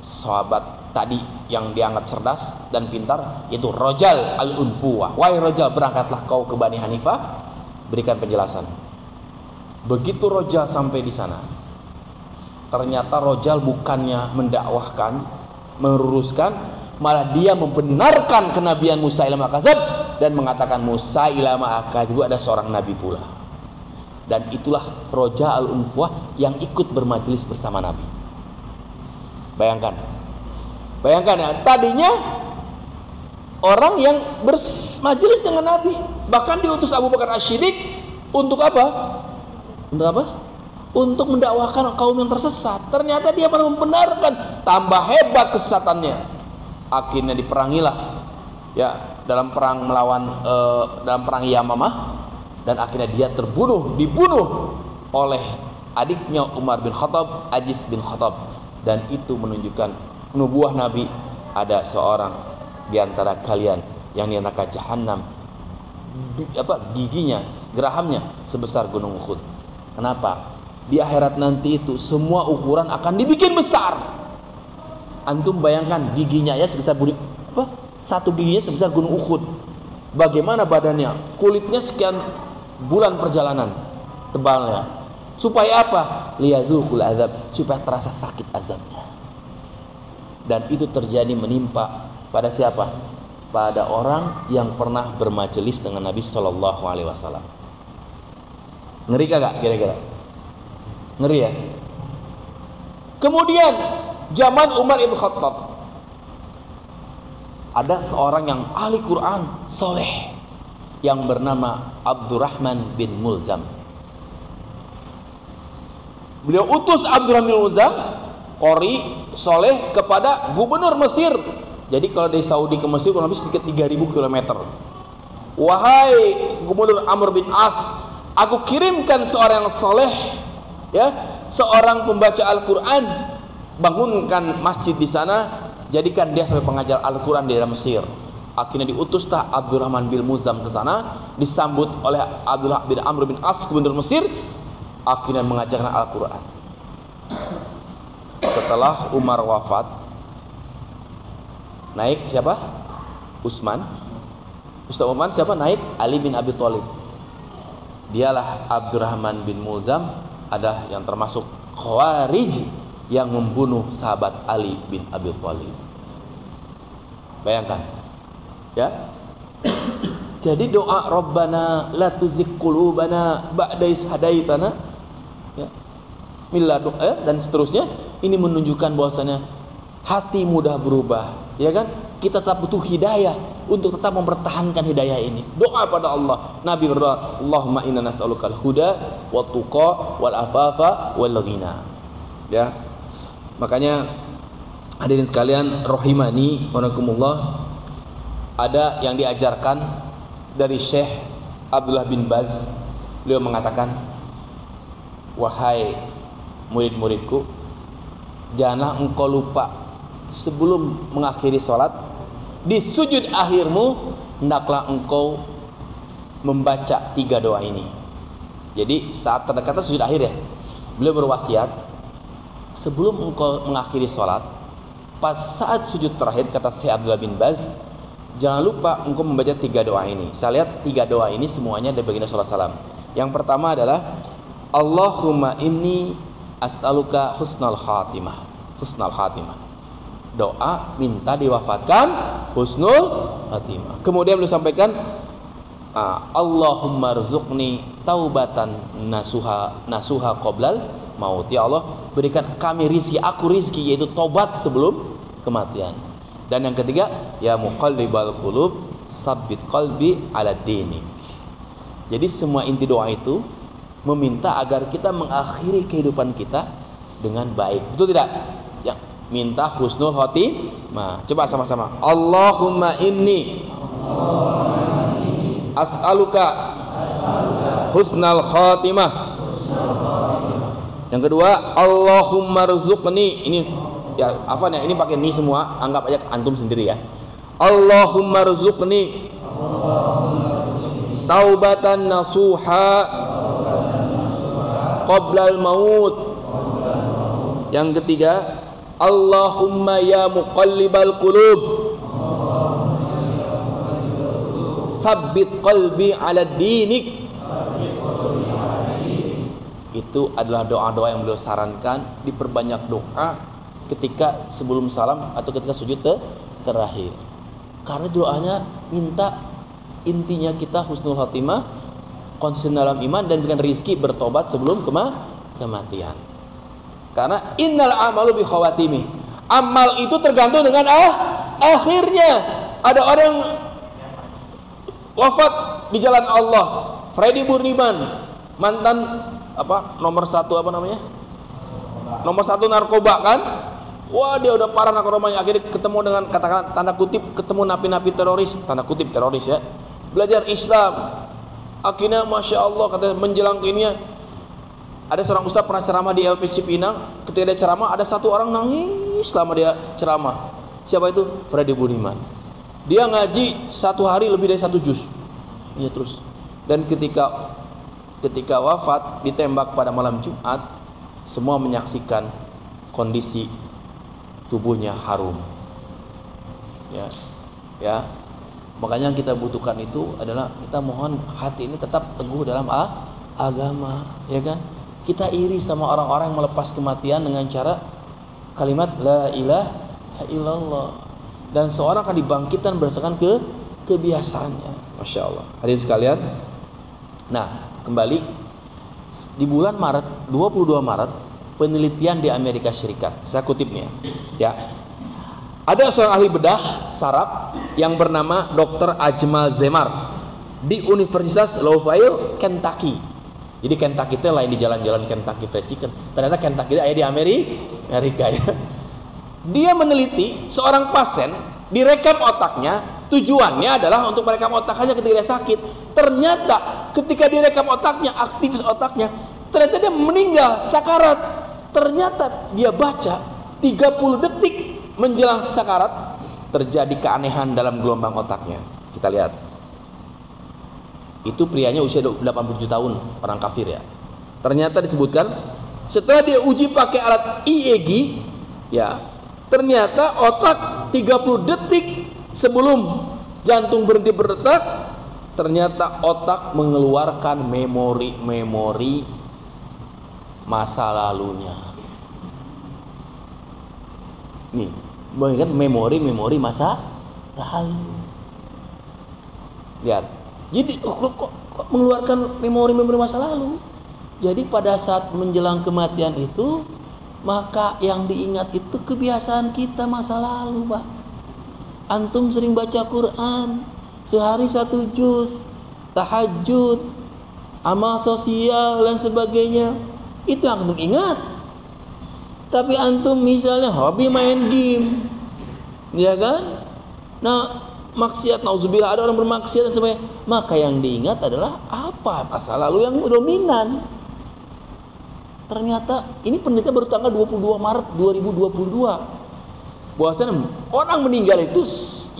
sahabat tadi yang dianggap cerdas dan pintar, yaitu Rojal al-Unfuwah. Wahai Rojal, berangkatlah kau ke Bani Hanifah, berikan penjelasan. Begitu Rojal sampai di sana, ternyata Rojal bukannya mendakwahkan, meluruskan, malah dia membenarkan kenabian Musailama al-Kadzab dan mengatakan Musailama al-Kadzab ada seorang nabi pula. Dan itulah Rojal al-Unfuwah yang ikut bermajelis bersama Nabi. Bayangkan ya, tadinya orang yang bermajelis dengan Nabi, bahkan diutus Abu Bakar As-Siddiq untuk apa? Untuk apa? untuk mendakwahkan kaum yang tersesat. Ternyata dia malah membenarkan, tambah hebat kesesatannya. Akhirnya diperangilah ya dalam perang melawan dalam perang Yamamah, dan akhirnya dia dibunuh oleh adiknya Umar bin Khattab, Aziz bin Khattab. Dan itu menunjukkan nubuah Nabi, ada seorang di antara kalian yang di neraka jahanam, giginya, gerahamnya sebesar gunung Uhud. Kenapa? Di akhirat nanti itu semua ukuran akan dibikin besar. Antum bayangkan giginya ya sebesar satu giginya sebesar gunung Uhud. Bagaimana badannya? Kulitnya sekian bulan perjalanan tebalnya. Supaya apa? Liyazuqul azab, supaya terasa sakit azabnya. Dan itu terjadi menimpa pada siapa? Pada orang yang pernah bermajelis dengan Nabi Shallallahu Alaihi Wasallam. Ngeri kagak kira-kira? Ngeri ya. Kemudian zaman Umar ibn Khattab, ada seorang yang ahli Quran soleh yang bernama Abdurrahman bin Muljam. Beliau utus Abdurrahman bin Muljam, qori soleh, kepada gubernur Mesir. Jadi kalau dari Saudi ke Mesir kurang lebih sedikit 3.000 km. Wahai gubernur Amr bin As, aku kirimkan seorang yang soleh, ya, seorang pembaca Al-Quran, bangunkan masjid di sana, jadikan dia sebagai pengajar Al-Quran di dalam Mesir. Akhirnya diutustah Abdurrahman bin Muljam ke sana, disambut oleh Abdullah bin Amr bin As, gubernur Mesir, akhirnya mengajarkan Al-Quran. Setelah Umar wafat, naik siapa? Ustaz Utsman siapa? Naik Ali bin Abi Thalib. Dialah Abdurrahman bin Muljam, ada yang termasuk Khawarij yang membunuh sahabat Ali bin Abi Thalib. Bayangkan ya. Jadi doa Rabbana la tuzigh qulubana ba'da idh hadaitana, ya, dan seterusnya, ini menunjukkan bahwasanya hati mudah berubah, ya kan? Kita tetap butuh hidayah untuk tetap mempertahankan hidayah ini. Doa pada Allah. Nabi berdoa, Allahumma inna nas'alukal huda wa tuqa wal afafa wal ghina. Ya. Makanya hadirin sekalian rahimani wa rahimakumullah, ada yang diajarkan dari Syekh Abdullah bin Baz. Beliau mengatakan, wahai murid-muridku, janganlah engkau lupa sebelum mengakhiri sholat, di sujud akhirmu hendaklah engkau membaca 3 doa ini. Jadi saat terdekat sujud akhir ya, beliau berwasiat, sebelum engkau mengakhiri sholat, pas saat sujud terakhir, kata Syekh Abdullah bin Baz, jangan lupa engkau membaca 3 doa ini. Saya lihat 3 doa ini semuanya dari baginda sallallahu alaihi wasallam. Yang pertama adalah Allahumma inni as'aluka husnal khatimah. Husnal khatimah, doa minta diwafatkan husnul khatimah. Kemudian beliau sampaikan, Allahumma rzuqni taubatan nasuha qoblal maut. Ya Allah, berikan kami rizki, aku rizki, yaitu tobat sebelum kematian. Dan yang ketiga, ya muqallibal qulub sabbit qalbi ala dinik. Jadi semua inti doa itu meminta agar kita mengakhiri kehidupan kita dengan baik. Betul tidak? Ya, minta husnul khotimah. Coba sama-sama. Allahumma inni as'aluka husnal khotimah. Yang kedua, Allahumma rzuqni, ini ya afan ya, ini pakai ni semua, anggap aja antum sendiri ya. Allahumma rzuqni taubatan nasuha qoblal maut. Yang ketiga, Allahumma ya muqallibal qulub tsabbit qalbi ala dinik. Itu adalah doa-doa yang beliau sarankan, diperbanyak doa ketika sebelum salam atau ketika sujud terakhir. Karena doanya minta intinya kita husnul khatimah, konsisten dalam iman, dan berikan rizki bertobat sebelum kematian. Karena innal amalu bi khawatimi, amal itu tergantung dengan akhirnya. Ada orang wafat di jalan Allah, Freddy Burniman, mantan nomor satu nomor satu narkoba kan. Wah, dia udah parah narkobanya. Akhirnya ketemu dengan, katakan tanda kutip, ketemu napi-napi teroris, tanda kutip teroris ya, belajar Islam. Akhirnya Masya Allah, kata menjelang ke ini ada seorang ustaz pernah ceramah di LP Cipinang. Ketika dia ceramah, ada satu orang nangis selama dia ceramah. Siapa itu? Freddy Budiman. Dia ngaji satu hari lebih dari 1 juz. Ya terus. Dan ketika wafat ditembak pada malam Jumat, semua menyaksikan kondisi tubuhnya harum. Ya. Makanya yang kita butuhkan itu adalah kita mohon hati ini tetap teguh dalam agama, ya kan? Kita iri sama orang-orang yang melepas kematian dengan cara kalimat la ilaha illallah, dan seorang akan dibangkitkan berdasarkan kebiasaannya. Masya Allah. Hadirin sekalian. Nah, kembali di bulan Maret, 22 Maret, penelitian di Amerika Serikat. Saya kutipnya, ya. Ada seorang ahli bedah saraf yang bernama Dr. Ajmal Zemar di Universitas Louisville, Kentucky. Jadi Kentucky itu lain di jalan-jalan Kentucky Fried Chicken. Ternyata Kentucky itu ada di Amerika ya. Dia meneliti seorang pasien, direkam otaknya. Tujuannya adalah untuk merekam otaknya ketika dia sakit. Ternyata ketika direkam otaknya, aktivitas otaknya, ternyata dia meninggal sakarat. Ternyata dia baca 30 detik menjelang sakarat terjadi keanehan dalam gelombang otaknya. Kita lihat. Itu prianya usia 87 tahun, orang kafir ya. Ternyata disebutkan setelah dia uji pakai alat EEG, ya, ternyata otak 30 detik sebelum jantung berhenti berdetak, ternyata otak mengeluarkan memori-memori masa lalunya. Nih, mengingat memori-memori masa lalu. Lihat. Jadi kok mengeluarkan memori-memori masa lalu. Jadi pada saat menjelang kematian itu, maka yang diingat itu kebiasaan kita masa lalu, Pak. Antum sering baca Quran, sehari 1 juz, tahajud, amal sosial dan sebagainya. Itu yang antum ingat. Tapi antum misalnya hobi main game, ya kan? Nah, maksiat, nauzubillah, ada orang bermaksiat dan sebagainya, maka yang diingat adalah apa? Masa lalu yang dominan. Ternyata ini penelitian baru tanggal 22 Maret 2022. Bahwasanya orang meninggal itu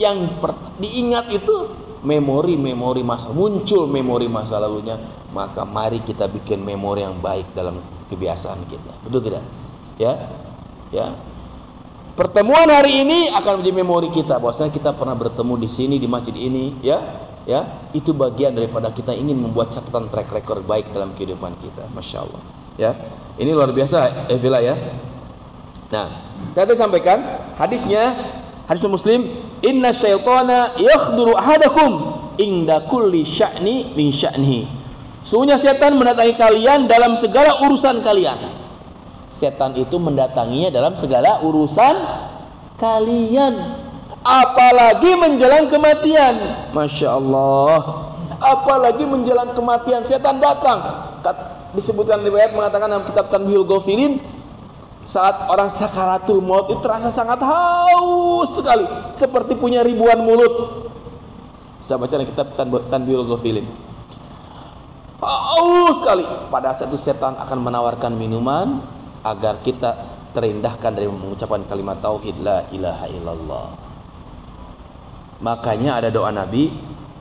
yang diingat itu memori-memori masa, muncul memori masa lalunya. Maka mari kita bikin memori yang baik dalam kebiasaan kita. Betul tidak? Ya. Pertemuan hari ini akan menjadi memori kita, bahwasanya kita pernah bertemu di sini, di masjid ini, ya. Itu bagian daripada kita ingin membuat catatan track record baik dalam kehidupan kita. Masya Allah. Ya, ini luar biasa, Evila ya. Nah, saya tadi sampaikan hadisnya, hadis Muslim, inna syaitana yakhduru ahadakum inda kulli sya'ni min sya'nihi. Sesungguhnya setan mendatangi kalian dalam segala urusan kalian. Setan itu mendatanginya dalam segala urusan kalian, apalagi menjelang kematian. Masya Allah. Apalagi menjelang kematian setan datang. Disebutkan riwayat mengatakan dalam kitab Tanbihul Ghafilin, saat orang sakaratul maut itu terasa sangat haus sekali, seperti punya ribuan mulut. Saya baca dalam kitab Tanbihul Ghafilin. Haus sekali. Pada saat itu setan akan menawarkan minuman agar kita terindahkan dari mengucapkan kalimat tauhid la ilaha illallah. Makanya ada doa Nabi,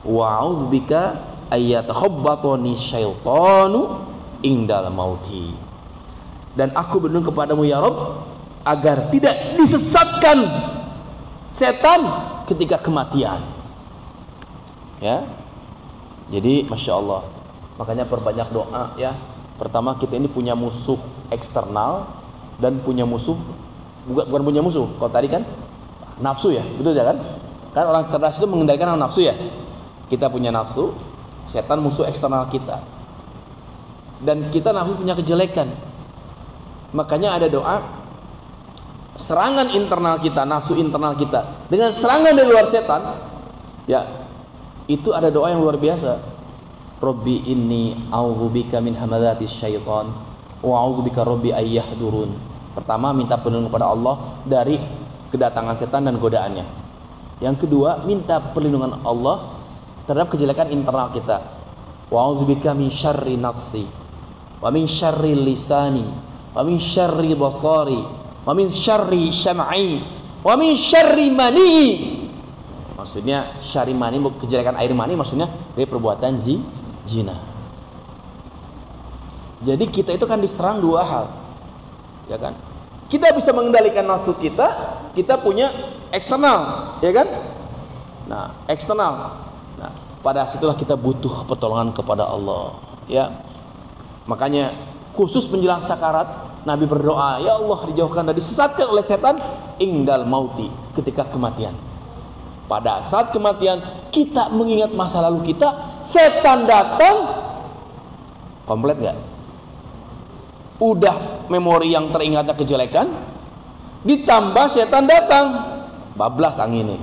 wa'udzubika ayyatakhabbatani syaitanu indal mauti. Dan aku berlindung kepadamu ya Rabb agar tidak disesatkan setan ketika kematian. Ya. Jadi Masya Allah, makanya perbanyak doa ya. Pertama, kita ini punya musuh eksternal dan punya musuh, bukan punya musuh. Kalau tadi kan nafsu ya, betul ya kan? Kan orang cerdas itu mengendalikan nafsu ya. Kita punya nafsu, setan musuh eksternal kita. Dan kita nafsu punya kejelekan. Makanya ada doa serangan internal kita, nafsu internal kita dengan serangan dari luar setan. Ya, itu ada doa yang luar biasa. Rabbi inni a'udzubika min hamadatis syaitan wa a'udzubika rabbi ayyahdurun. Pertama, minta perlindungan kepada Allah dari kedatangan setan dan godaannya. Yang kedua, minta perlindungan Allah terhadap kejelekan internal kita. Wa a'udzubika min syarri nafsi wa min syarri lisani wa min syarri basari wa min syarri syam'i wa min syarri mani. Maksudnya syarri mani, kejelekan air mani, maksudnya dari perbuatan zina. Jadi kita itu kan diserang dua hal, ya kan? Kita bisa mengendalikan nafsu kita, kita punya eksternal, ya kan? Nah, eksternal. Nah, pada situlah kita butuh pertolongan kepada Allah, ya. Makanya khusus menjelang sakarat, Nabi berdoa, ya Allah, dijauhkan dan disesatkan oleh setan ingdal mauti, ketika kematian. Pada saat kematian kita mengingat masa lalu kita, setan datang, komplit nggak? Udah memori yang teringatnya kejelekan, ditambah setan datang, bablas anginnya,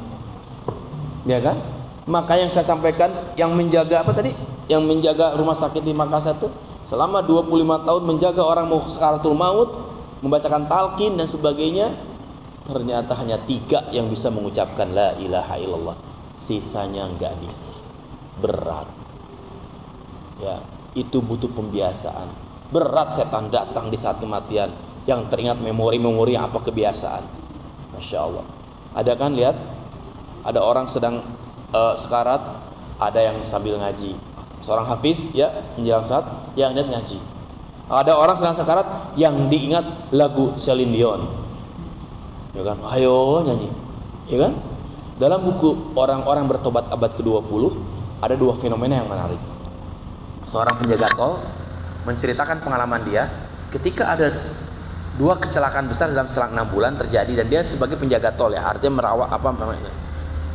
ya kan? Maka yang saya sampaikan, yang menjaga apa tadi? Yang menjaga rumah sakit di Makassar itu selama 25 tahun menjaga orang mau sakaratul maut, membacakan talqin dan sebagainya, ternyata hanya 3 yang bisa mengucapkan la ilaha illallah, sisanya nggak bisa. Berat, ya, itu butuh pembiasaan. Berat setan datang di saat kematian, yang teringat memori-memori yang apa kebiasaan. Masya Allah. Ada kan, lihat, ada orang sedang sekarat, ada yang sambil ngaji, seorang hafiz, ya, menjelang saat yang niat ngaji. Ada orang sedang sekarat yang diingat lagu Celine Dion, ya kan, ayo nyanyi, ya kan. Dalam buku Orang-orang Bertobat abad ke-20 ada 2 fenomena yang menarik. Seorang penjaga tol menceritakan pengalaman dia ketika ada 2 kecelakaan besar dalam selang 6 bulan terjadi, dan dia sebagai penjaga tol, ya, artinya merawat apa namanya.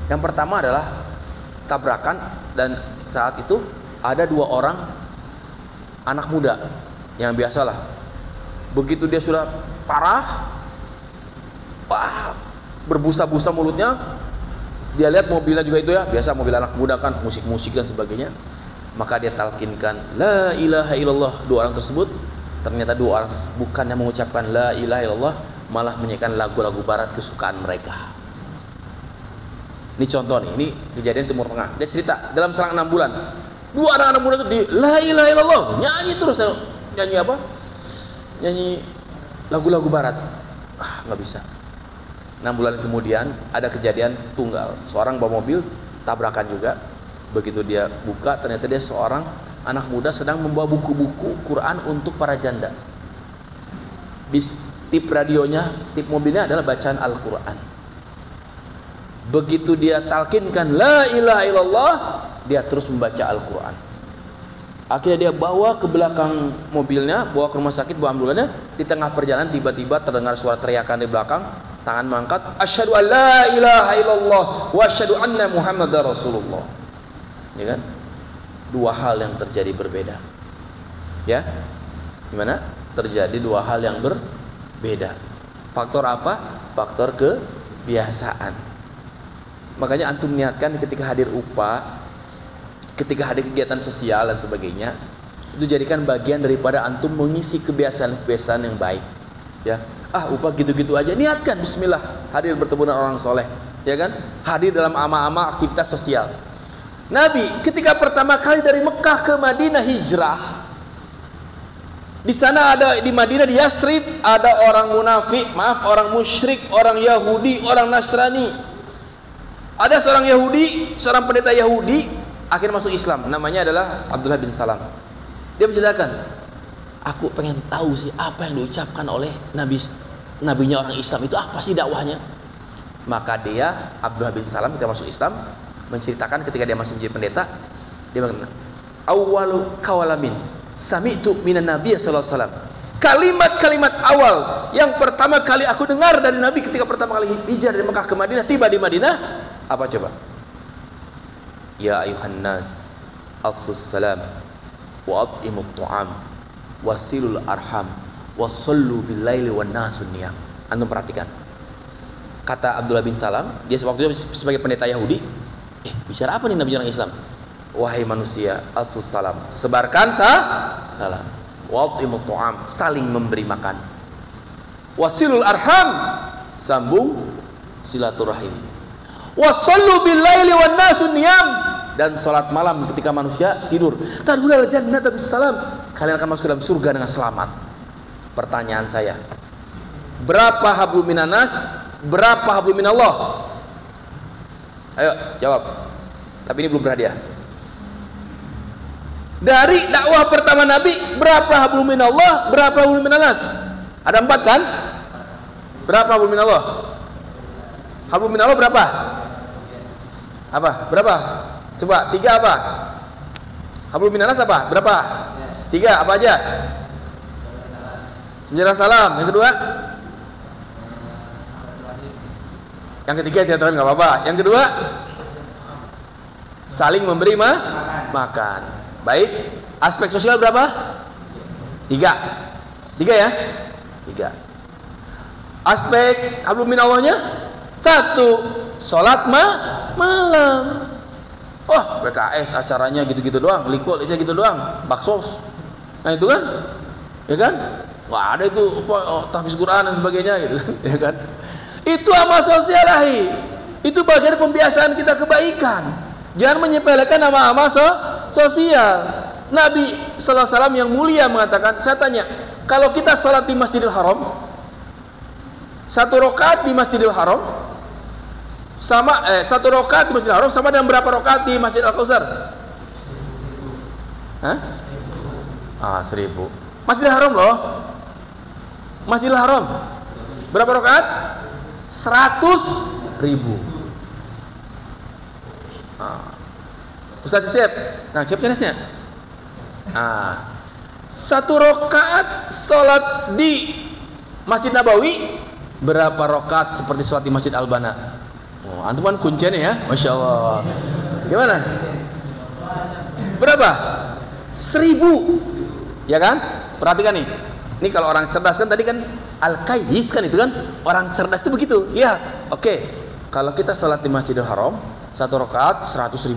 Yang pertama adalah tabrakan, dan saat itu ada 2 orang anak muda yang biasalah, begitu dia sudah parah, wah, berbusa-busa mulutnya, dia lihat mobilnya juga itu, ya, biasa mobil anak muda kan, musik-musik dan sebagainya, maka dia talkinkan la ilaha illallah. 2 orang tersebut, ternyata 2 orang tersebut bukannya mengucapkan la ilaha illallah, malah menyanyikan lagu-lagu barat kesukaan mereka. Ini contoh nih, ini kejadian Timur Tengah. Dia cerita dalam selang 6 bulan 2 anak muda itu di la ilaha illallah, nyanyi terus. Nyanyi apa? Nyanyi lagu-lagu barat. Nggak bisa. 6 bulan kemudian ada kejadian tunggal, seorang bawa mobil tabrakan juga. Begitu dia buka, ternyata dia seorang anak muda sedang membawa buku-buku Quran untuk para janda. Di tip radionya, tip mobilnya adalah bacaan Al-Quran. Begitu dia talkinkan la ilaha illallah, dia terus membaca Al-Quran. Akhirnya dia bawa ke belakang mobilnya, bawa ke rumah sakit, bawa ambulannya. Di tengah perjalanan tiba-tiba terdengar suara teriakan di belakang, tangan mengangkat, asyhadu an la ilaha illallah wa asyhadu anna muhammadar rasulullah. Ya kan? 2 hal yang terjadi berbeda. Ya? Gimana? Terjadi 2 hal yang berbeda. Faktor apa? Faktor kebiasaan. Makanya antum niatkan ketika hadir upah, ketika hadir kegiatan sosial dan sebagainya, itu jadikan bagian daripada antum mengisi kebiasaan-kebiasaan yang baik, ya. Upah gitu-gitu aja, niatkan bismillah hadir bertemu dengan orang soleh, ya kan, hadir dalam ama-ama aktivitas sosial. Nabi ketika pertama kali dari Mekah ke Madinah hijrah, di sana ada, di Madinah, di Yathrib, ada orang munafik, orang musyrik, orang Yahudi, orang Nasrani. Ada seorang Yahudi, seorang pendeta Yahudi akhirnya masuk Islam, namanya adalah Abdullah bin Salam. Dia menceritakan, aku pengen tahu sih apa yang diucapkan oleh nabinya orang Islam itu, apa sih dakwahnya. Maka dia, Abdullah bin Salam, ketika masuk Islam, menceritakan ketika dia masih menjadi pendeta, dia mengatakan, awwalu kawalamin sami'tu minan nabiy sallallahu alaihi wasallam. Kalimat-kalimat awal yang pertama kali aku dengar dari Nabi ketika pertama kali hijrah dari Mekah ke Madinah, tiba di Madinah, apa coba? Ya ayuhan nas, afsus salam wa at'imut ta'am wasilul arham wasallu bil laili wan nasun niyam. Antum perhatikan. Kata Abdullah bin Salam, dia waktu itu sebagai pendeta Yahudi, bicara apa nih Nabi orang Islam? wahai manusia, assalam, sebarkan salam. Wa'timut ta'am, saling memberi makan. Wasilul arham, sambung silaturahim. Wassallu bil laili wan nasu niyam, dan salat malam ketika manusia tidur. Tadkhulul jannata bisalam, kalian akan masuk dalam surga dengan selamat. Pertanyaan saya, berapa hablum minan nas, berapa hablum minallah? Ayo jawab. Tapi ini belum berhadiah. Dari dakwah pertama Nabi, berapa hablum minallah, berapa hablum minan nas? Ada 4 kan? Berapa hablum minallah? Hablum minallah berapa? Apa? Berapa? Coba 3 apa? Hablum minan nas apa? Berapa? 3 apa aja? 9 salam. Yang kedua? Yang ketiga tidak nggak apa-apa. Yang kedua? Saling memberi makan. Baik, aspek sosial berapa? 3 ya? 3. Aspek hablum minallahnya 1, sholat malam. Oh, PKS acaranya gitu-gitu doang, likul aja gitu doang, baksos. Nah itu kan, ya kan? Wah ada itu tahfiz Quran dan sebagainya gitu kan, ya kan? Itu amal sosial lahi. Itu bagian pembiasaan kita kebaikan. Jangan menyepelekan nama amal sosial. Nabi sallallahu alaihi wasallam yang mulia mengatakan, saya tanya, kalau kita salat di Masjidil Haram, 1 rakaat di Masjidil Haram sama 1 rakaat di Masjidil Haram sama dengan berapa rakaat di Masjid Al-Kautsar? Hah? 1000. Masjidil Haram loh. Masjidil Haram. Berapa rakaat? 100.000. Ustaz Cecep, nah Cecep jenisnya. 1 rakaat salat di Masjid Nabawi, berapa rakaat seperti salat di Masjid Al-Bana? Oh, antum kan kuncinya ya, masya Allah. Gimana? Berapa? 1000, ya kan? Perhatikan nih. Ini kalau orang cerdas kan tadi kan Al-Kayyis kan itu kan, orang cerdas itu begitu. Lihat, oke. Kalau kita salat di Masjidil Haram 1 rakaat 100.000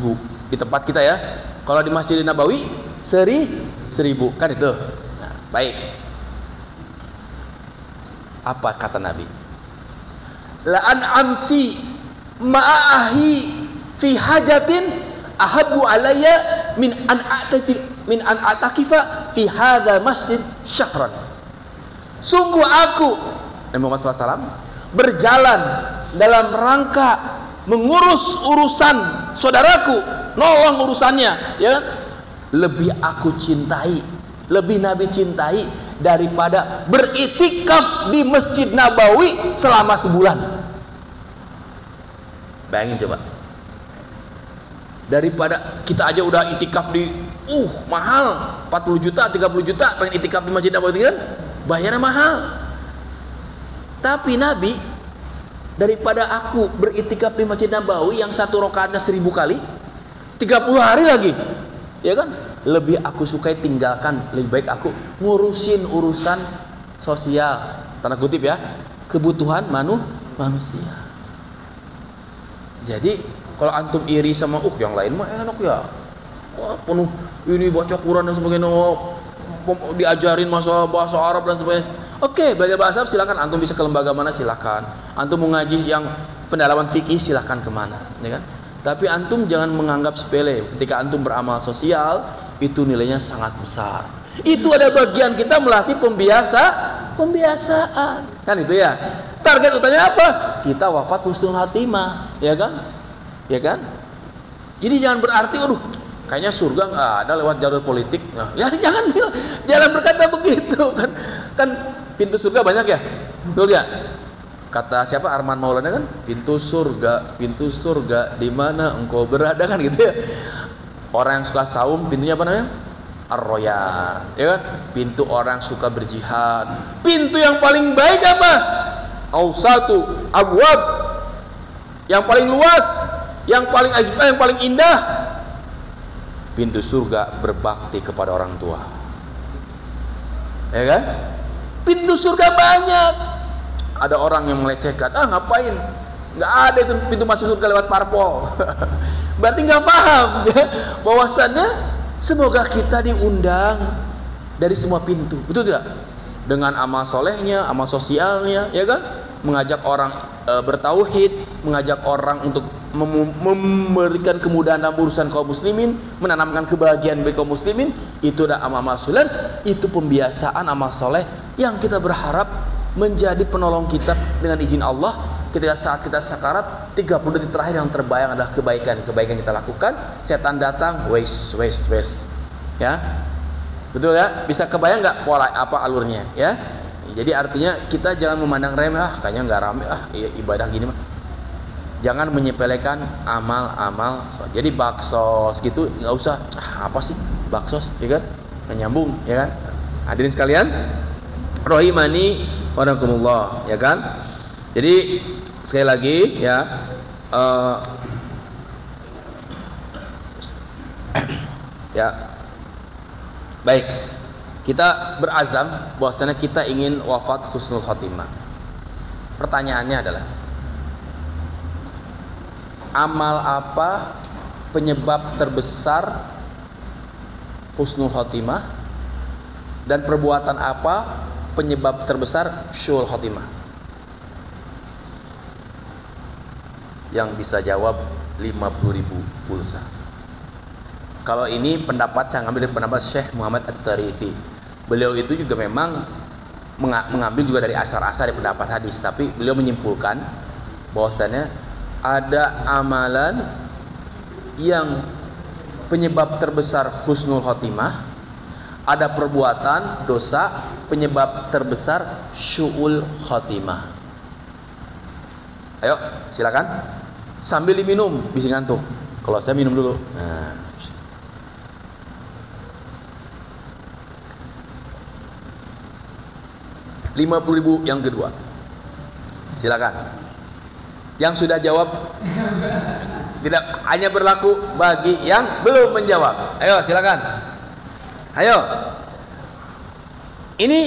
di tempat kita ya. Kalau di Masjid Nabawi 1000 kan itu. Nah, baik. Apa kata Nabi? La an amsi ma'ahi fi hajatin ahabbu alayya min an atakifa fi hadha masjid syahran. Sungguh aku Nabi Muhammad SAW berjalan dalam rangka mengurus urusan saudaraku, nolong urusannya, ya, lebih aku cintai, lebih Nabi cintai daripada beritikaf di Masjid Nabawi selama sebulan. Bayangin coba, daripada kita aja udah itikaf di mahal 40 juta 30 juta, pengen itikaf di Masjid Nabawi kan bayarnya mahal. Tapi Nabi, daripada aku beritikaf di Masjid Nabawi yang 1 rakaatnya 1000 kali 30 hari lagi, ya kan, lebih aku sukai tinggalkan, lebih baik aku ngurusin urusan sosial, tanda kutip ya, kebutuhan manusia. Jadi kalau antum iri sama yang lain mah enak ya, wah penuh ini baca Quran dan sebagainya, diajarin masalah bahasa Arab dan sebagainya. Oke, belajar bahasa Arab silakan, antum bisa ke lembaga mana silakan, antum mau ngaji yang pendalaman fikih silakan kemana, ya kan? Tapi antum jangan menganggap sepele ketika antum beramal sosial, itu nilainya sangat besar. Itu ada bagian kita melatih pembiasaan, kan itu ya. Target utamanya apa? Kita wafat husnul khatimah, ya kan? Ya kan? Jadi jangan berarti, kayaknya surga nggak ada lewat jalur politik. Nah, ya jangan berkata begitu kan. Kan pintu surga banyak ya, betul ya? Kata siapa, Arman Maulana kan, pintu surga di mana engkau berada, kan gitu ya. Orang yang suka saum pintunya apa namanya? Ar-Royan, ya kan? Pintu orang suka berjihad. Pintu yang paling baik apa? Ausatu abwab, yang paling luas, yang paling azbah, yang paling indah. Pintu surga berbakti kepada orang tua, ya kan? Pintu surga banyak. Ada orang yang melecehkan, ngapain? Nggak ada itu pintu masuk surga lewat parpol. Berarti nggak paham ya, bahwasannya semoga kita diundang dari semua pintu, betul tidak? Dengan amal solehnya, amal sosialnya, ya kan? Mengajak orang bertauhid, mengajak orang untuk memberikan kemudahan dalam urusan kaum muslimin, menanamkan kebahagiaan bagi kaum muslimin, itu adalah amal soleh, itu pembiasaan amal soleh yang kita berharap menjadi penolong kita dengan izin Allah ketika saat kita sakarat. 30 detik terakhir yang terbayang adalah kebaikan kita lakukan, setan datang, wes ya, betul ya? Bisa kebayang nggak pola apa alurnya ya? Jadi artinya kita jangan memandang remeh, kayaknya nggak rame, iya, ibadah gini mah. Jangan menyepelekan amal-amal. Jadi baksos gitu nggak usah, apa sih baksos, ya kan? Nggak nyambung, ya kan? Hadirin sekalian, rohimani warakumullah, ya kan? Jadi sekali lagi ya, ya baik, kita berazam bahwasanya kita ingin wafat husnul khotimah. Pertanyaannya adalah, amal apa penyebab terbesar husnul khotimah, dan perbuatan apa penyebab terbesar syu'ul khotimah? Yang bisa jawab 50.000 pulsa. Kalau ini pendapat, saya ngambil dari pendapat Syekh Muhammad At-Tarifi. Beliau itu juga memang mengambil juga dari asar-asar dari pendapat hadis, tapi beliau menyimpulkan bahwasannya ada amalan yang penyebab terbesar husnul khotimah, ada perbuatan dosa penyebab terbesar syu'ul khotimah. Ayo silakan sambil diminum, bisa ngantuk. Kalau saya minum dulu. Nah, 50.000 yang kedua, silakan. Yang sudah jawab tidak hanya berlaku bagi yang belum menjawab. Ayo silakan. Ayo. Ini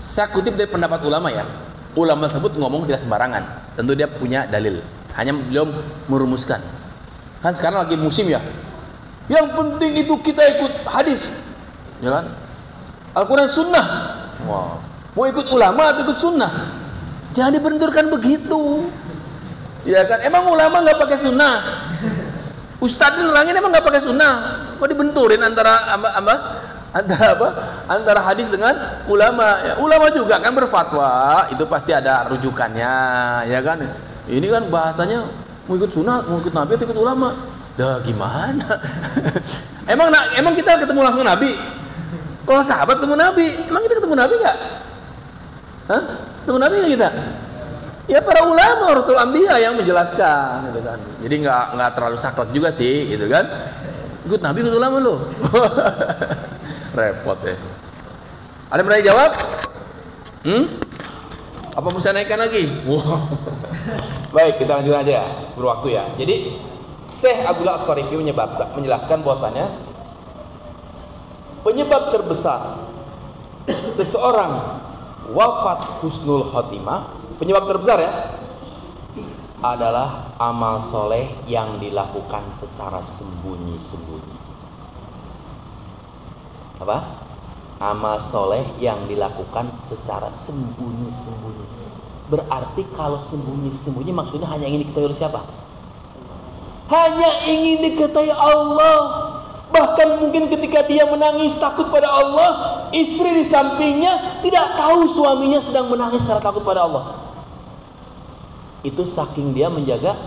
saya kutip dari pendapat ulama ya. Ulama tersebut ngomong tidak sembarangan. Tentu dia punya dalil. Hanya belum merumuskan. Kan sekarang lagi musim ya. Yang penting itu kita ikut hadis, ya kan? Al-Quran Sunnah. Wow. Mau ikut ulama atau ikut sunnah? Jangan dibenturkan begitu. Ya kan? Emang ulama nggak pakai sunnah? Ustadz nerangin emang nggak pakai sunnah? Kok dibenturin antara antara hadis dengan ulama? Ya, ulama juga kan berfatwa, itu pasti ada rujukannya, ya kan? Ini kan bahasanya mau ikut sunnah, mau ikut nabi atau ikut ulama? Dah gimana? emang kita ketemu langsung nabi? Kalau sahabat ketemu nabi, emang kita ketemu nabi nggak? Hah? Ketemu nabi nggak kita? Ya para ulama, rasul anbiya yang menjelaskan, gitu kan. Jadi nggak terlalu saklek juga sih, gitu kan. Ikut nabi, ikut ulama loh. Repot ya. Ada yang berani jawab? Apa mesti naikkan lagi? Wow. Baik, kita lanjutkan aja ya, berwaktu ya. Jadi Syekh Abdullah At-Tarifi menjelaskan bahwasannya penyebab terbesar seseorang wafat husnul khotimah, penyebab terbesar ya, adalah amal soleh yang dilakukan secara sembunyi-sembunyi. Apa? Amal soleh yang dilakukan secara sembunyi-sembunyi. Berarti kalau sembunyi-sembunyi maksudnya hanya ingin diketahui oleh siapa? Hanya ingin diketahui Allah. Bahkan mungkin ketika dia menangis takut pada Allah, istri di sampingnya tidak tahu suaminya sedang menangis karena takut pada Allah. Itu saking dia menjaga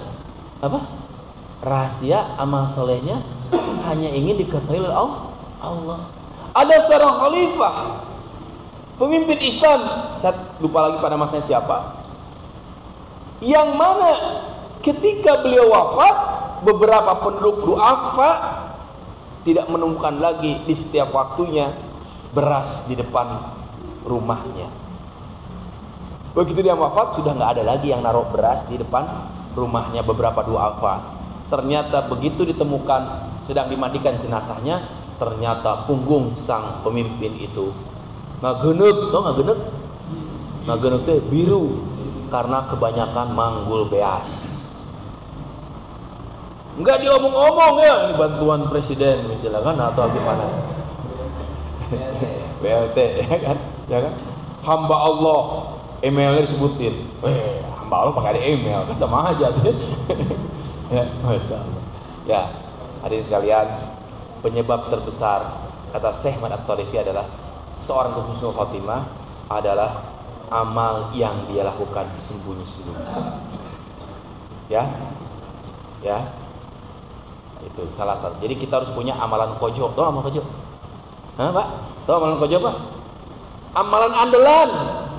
apa? Rahasia amal solehnya, hanya ingin diketahui oleh Allah. Ada seorang khalifah, pemimpin Islam, saya lupa lagi pada masanya siapa, yang mana ketika beliau wafat, beberapa penduduk duafa tidak menemukan lagi di setiap waktunya beras di depan rumahnya. Begitu dia wafat, sudah nggak ada lagi yang naruh beras di depan rumahnya, beberapa duafa. Ternyata begitu ditemukan sedang dimandikan jenazahnya, ternyata punggung sang pemimpin itu ngageneuk, tau ngageneuk? Ngageneuk teh biru karena kebanyakan manggul beas. Enggak diomong-omong ya, ini bantuan presiden misalnya kan atau gimana. BLT ya kan? Hamba Allah, emailnya disebutin. Hamba Allah pakai ada email kan sama aja tuh. Ya, Masya Allah. Ya, hadirin sekalian, penyebab terbesar kata Syekh Muhammad At-Tarifi adalah seorang husnul khotimah adalah amal yang dia lakukan sembunyi-sembunyi. Ya, itu salah satu. Jadi kita harus punya amalan kojo. Tahu amalan kojo? Hah, Pak? Tahu amalan kojo, Pak? Amalan andalan.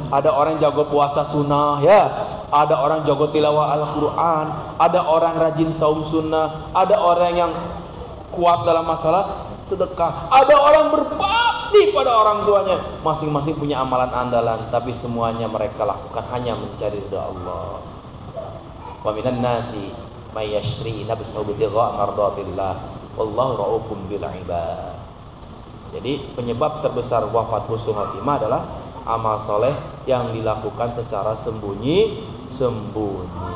Ada orang jago puasa sunnah, ya. Ada orang jago tilawah Al-Quran. Ada orang rajin saum sunnah. Ada orang yang kuat dalam masalah sedekah. Ada orang berbakti pada orang tuanya. Masing-masing punya amalan andalan, tapi semuanya mereka lakukan hanya mencari ridha Allah. Wa minan nasi may yashri nafsahu bitigha mardatillah wallahu raufum bil ibad. Jadi penyebab terbesar wafat husnul khotimah adalah amal soleh yang dilakukan secara sembunyi-sembunyi.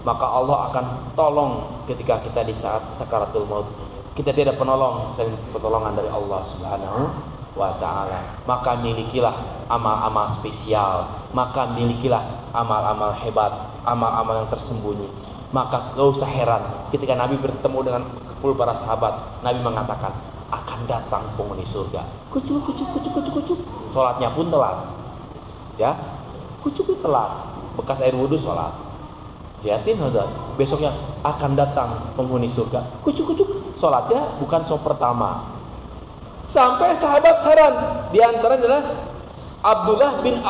Maka Allah akan tolong ketika kita di saat sakaratul maut. Kita tidak penolong selain pertolongan dari Allah Subhanahu wa ta'ala. Maka milikilah amal-amal spesial, maka milikilah amal-amal hebat, amal-amal yang tersembunyi. Maka gak usah heran ketika Nabi bertemu dengan 10 para sahabat, Nabi mengatakan akan datang penghuni surga. Kucuk. Sholatnya pun telat, ya, kucuk telat, bekas air wudhu sholat. Lihatin Ustaz, besoknya akan datang penghuni surga. Kucuk, sholatnya bukan sholat pertama. Sampai sahabat heran. Di antara adalah Abdullah bin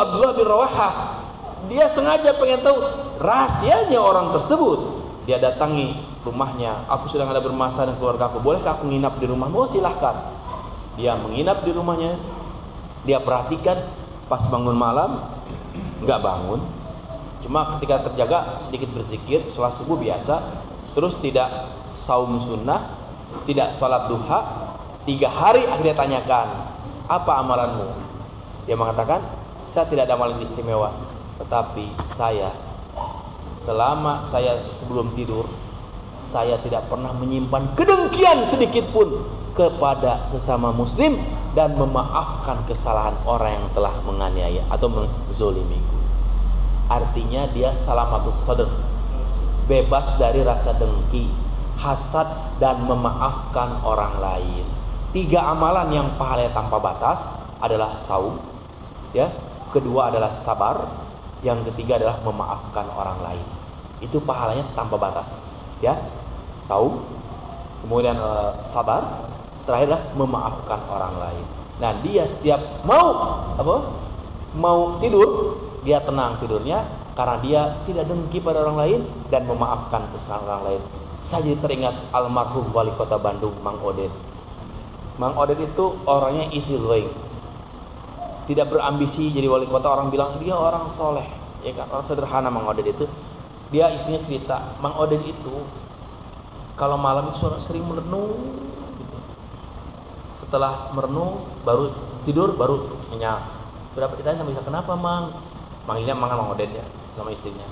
Rawahah. Dia sengaja pengen tahu rahasianya orang tersebut. Dia datangi rumahnya. Aku sedang ada bermasalah dengan keluarga aku. Bolehkah aku nginap di rumahmu? Oh, silahkan. Dia menginap di rumahnya. Dia perhatikan pas bangun malam nggak bangun. Cuma ketika terjaga sedikit berzikir, sholat subuh biasa. Terus tidak saum sunnah, tidak sholat duha. 3 hari akhirnya tanyakan, apa amalanmu? Dia mengatakan, saya tidak ada amalan istimewa, tetapi selama saya sebelum tidur, saya tidak pernah menyimpan kedengkian sedikit pun kepada sesama muslim dan memaafkan kesalahan orang yang telah menganiaya atau menzolimiku. Artinya dia salamatus sadr, bebas dari rasa dengki, hasad dan memaafkan orang lain. 3 amalan yang pahalanya tanpa batas adalah saum, ya. Kedua adalah sabar, yang ketiga adalah memaafkan orang lain. Itu pahalanya tanpa batas, ya. Saum, kemudian sabar, terakhir adalah memaafkan orang lain. Nah, dia setiap mau tidur, dia tenang tidurnya karena dia tidak dengki pada orang lain dan memaafkan kesalahan orang lain. Saya teringat almarhum wali kota Bandung, Mang Odet. Mang Odet itu orangnya easy going, tidak berambisi jadi wali kota. Orang bilang dia orang soleh, ya kan, orang sederhana. Mang Odet itu, dia istrinya cerita, Mang Odet itu kalau malam itu sering merenung gitu. Setelah merenung baru tidur, baru nyenyak. Berapa ditanya sama bisa, kenapa Mang? Manggilnya Mang Odet ya, sama istrinya.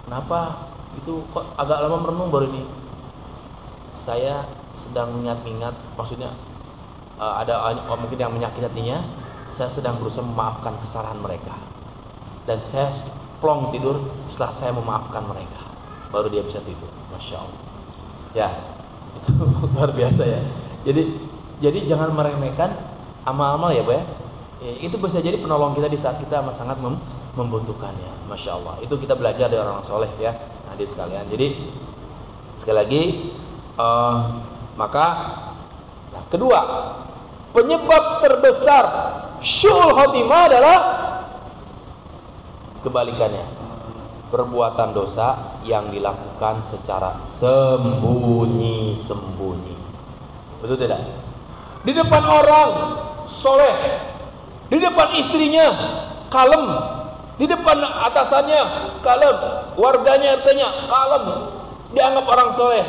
Kenapa? Itu kok agak lama merenung baru ini? Saya sedang mengingat-ingat, maksudnya ada mungkin yang menyakiti hatinya. Saya sedang berusaha memaafkan kesalahan mereka, dan saya plong tidur setelah saya memaafkan mereka, baru dia bisa tidur. Masya Allah, ya, itu luar biasa ya. Jadi jangan meremehkan amal-amal ya, Bu ya. Itu bisa jadi penolong kita di saat kita sangat membutuhkannya. Masya Allah, itu kita belajar dari orang soleh ya, hadir sekalian. Jadi sekali lagi, maka kedua, penyebab terbesar syu'ul khotimah adalah kebalikannya, perbuatan dosa yang dilakukan secara sembunyi-sembunyi. Betul tidak? Di depan orang soleh, di depan istrinya kalem, di depan atasannya kalem, warganya RT-nya kalem, dianggap orang soleh.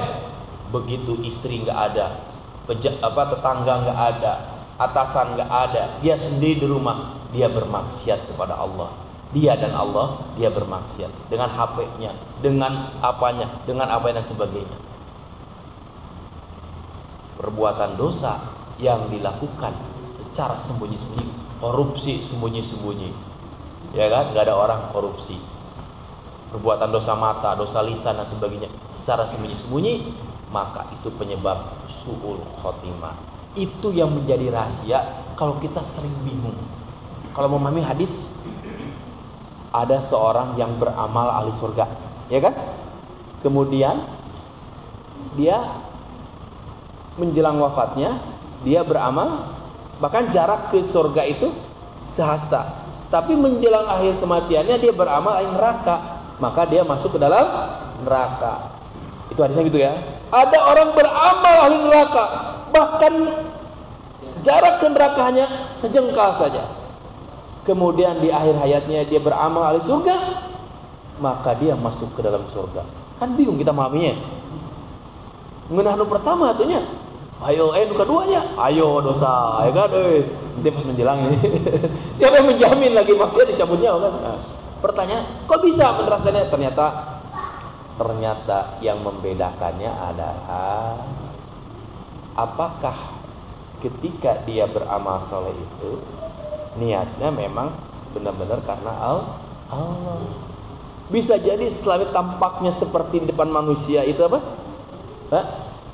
Begitu istri nggak ada, tetangga nggak ada, atasan nggak ada, dia sendiri di rumah, dia bermaksiat kepada Allah. Dia dan Allah, dia bermaksiat dengan HP-nya, dengan apanya, dengan apa dan sebagainya. perbuatan dosa yang dilakukan secara sembunyi-sembunyi, korupsi sembunyi-sembunyi, ya kan? Gak ada orang korupsi, perbuatan dosa mata, dosa lisan dan sebagainya secara sembunyi-sembunyi, maka itu penyebab su'ul khotimah. Itu yang menjadi rahasia kalau kita sering bingung. Kalau memahami hadis, ada seorang yang beramal ahli surga, ya kan? Kemudian dia menjelang wafatnya, dia beramal, bahkan jarak ke surga itu sehasta. Tapi menjelang akhir kematiannya dia beramal ahli neraka, maka dia masuk ke dalam neraka. Itu hadisnya gitu ya. Ada orang beramal ahli neraka, bahkan jarak ke nerakanya sejengkal saja. Kemudian di akhir hayatnya dia beramal ahli surga, maka dia masuk ke dalam surga. Kan bingung kita memahaminya. Ngeunah nu pertama atunya. Ayo nu keduanya, ayo dosa, ya kan? Nanti pas menjelang ini. Siapa yang menjamin lagi maksiat dicabutnya kan? Nah, pertanyaan, kok bisa meneraskannya? Ternyata yang membedakannya adalah apakah ketika dia beramal soleh itu niatnya memang benar-benar karena Allah. Bisa jadi selama tampaknya seperti di depan manusia itu apa?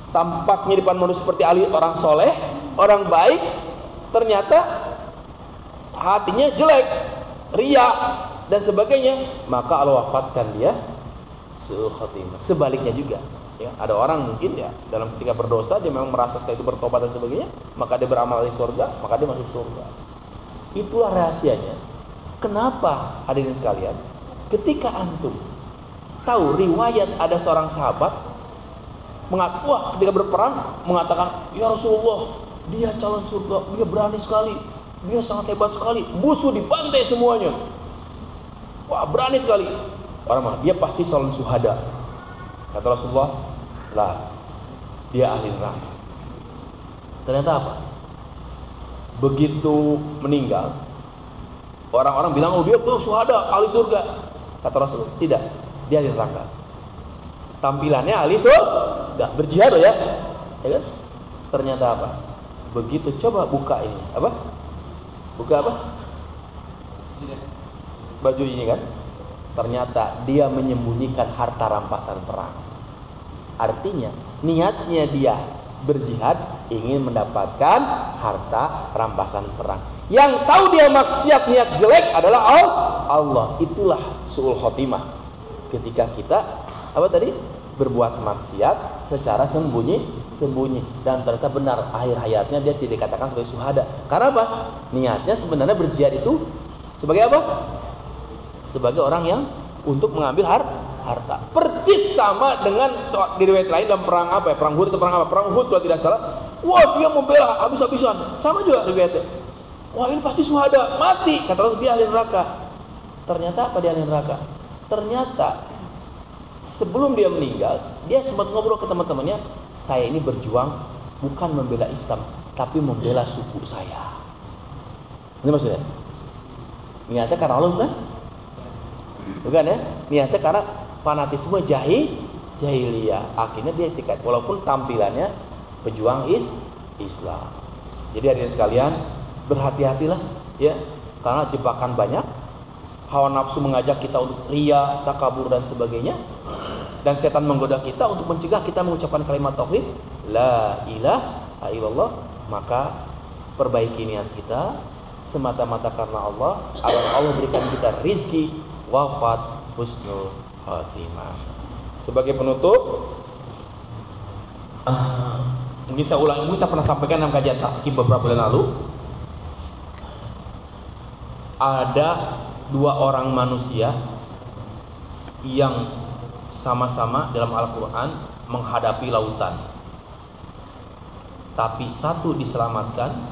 Tampaknya di depan manusia seperti orang soleh, orang baik, ternyata hatinya jelek, riya dan sebagainya, maka Allah wafatkan dia su'ul khotimah. Sebaliknya juga, ya, ada orang mungkin ya dalam ketika berdosa dia memang merasa setelah itu bertobat dan sebagainya, maka dia beramal di surga, maka dia masuk surga. Itulah rahasianya. Kenapa hadirin sekalian, ketika antum tahu riwayat ada seorang sahabat ketika berperang mengatakan, ya Rasulullah, dia calon surga, dia berani sekali, dia sangat hebat sekali, musuh dibantai semuanya, wah berani sekali. Orang dia pasti calon syuhada. Kata Rasulullah, lah, dia ahli neraka. Ternyata apa? Begitu meninggal, orang-orang bilang, oh dia syuhada, ahli surga. Kata Rasulullah, tidak, dia ahli neraka. Tampilannya ahli surga, berjihad ya kan? Ternyata apa? Begitu coba buka ini, apa? Buka apa? Baju ini kan? Ternyata dia menyembunyikan harta rampasan perang. Artinya niatnya dia berjihad ingin mendapatkan harta rampasan perang. Yang tahu dia maksiat niat jelek adalah Allah. Itulah su'ul khotimah. Ketika kita apa tadi? Berbuat maksiat secara sembunyi dan ternyata benar akhir hayatnya dia tidak dikatakan sebagai syuhada. Karena apa? Niatnya sebenarnya berjihad itu sebagai apa? Sebagai orang yang untuk mengambil harta. Persis sama dengan di riwayat lain dalam perang apa ya? Perang Uhud atau perang apa? Perang Uhud kalau tidak salah. Wah, dia membela habis-habisan. Sama juga riwayatnya. Wah, ini pasti syuhada, mati. Kata Rasul, dia ahli neraka. Ternyata apa dia ahli neraka? Ternyata sebelum dia meninggal, dia sempat ngobrol ke teman-temannya, saya ini berjuang bukan membela Islam, tapi membela suku saya. Ini maksudnya? Niatnya karena Allah bukan? Bukan ya? Niatnya karena fanatisme jahiliyah. Akhirnya dia tiket, walaupun tampilannya pejuang Islam. Jadi hadirin sekalian, berhati-hatilah ya, karena jebakan banyak. Hawa nafsu mengajak kita untuk riya, takabur dan sebagainya, dan setan menggoda kita untuk mencegah kita mengucapkan kalimat tauhid la ilaha illallah. Maka perbaiki niat kita semata-mata karena Allah, agar Allah berikan kita rizki, wafat, husnul khatimah. Sebagai penutup, ini saya ulang, ini saya pernah sampaikan dalam kajian taskim beberapa bulan lalu. Ada dua orang manusia yang sama-sama dalam Al-Quran menghadapi lautan, tapi satu diselamatkan,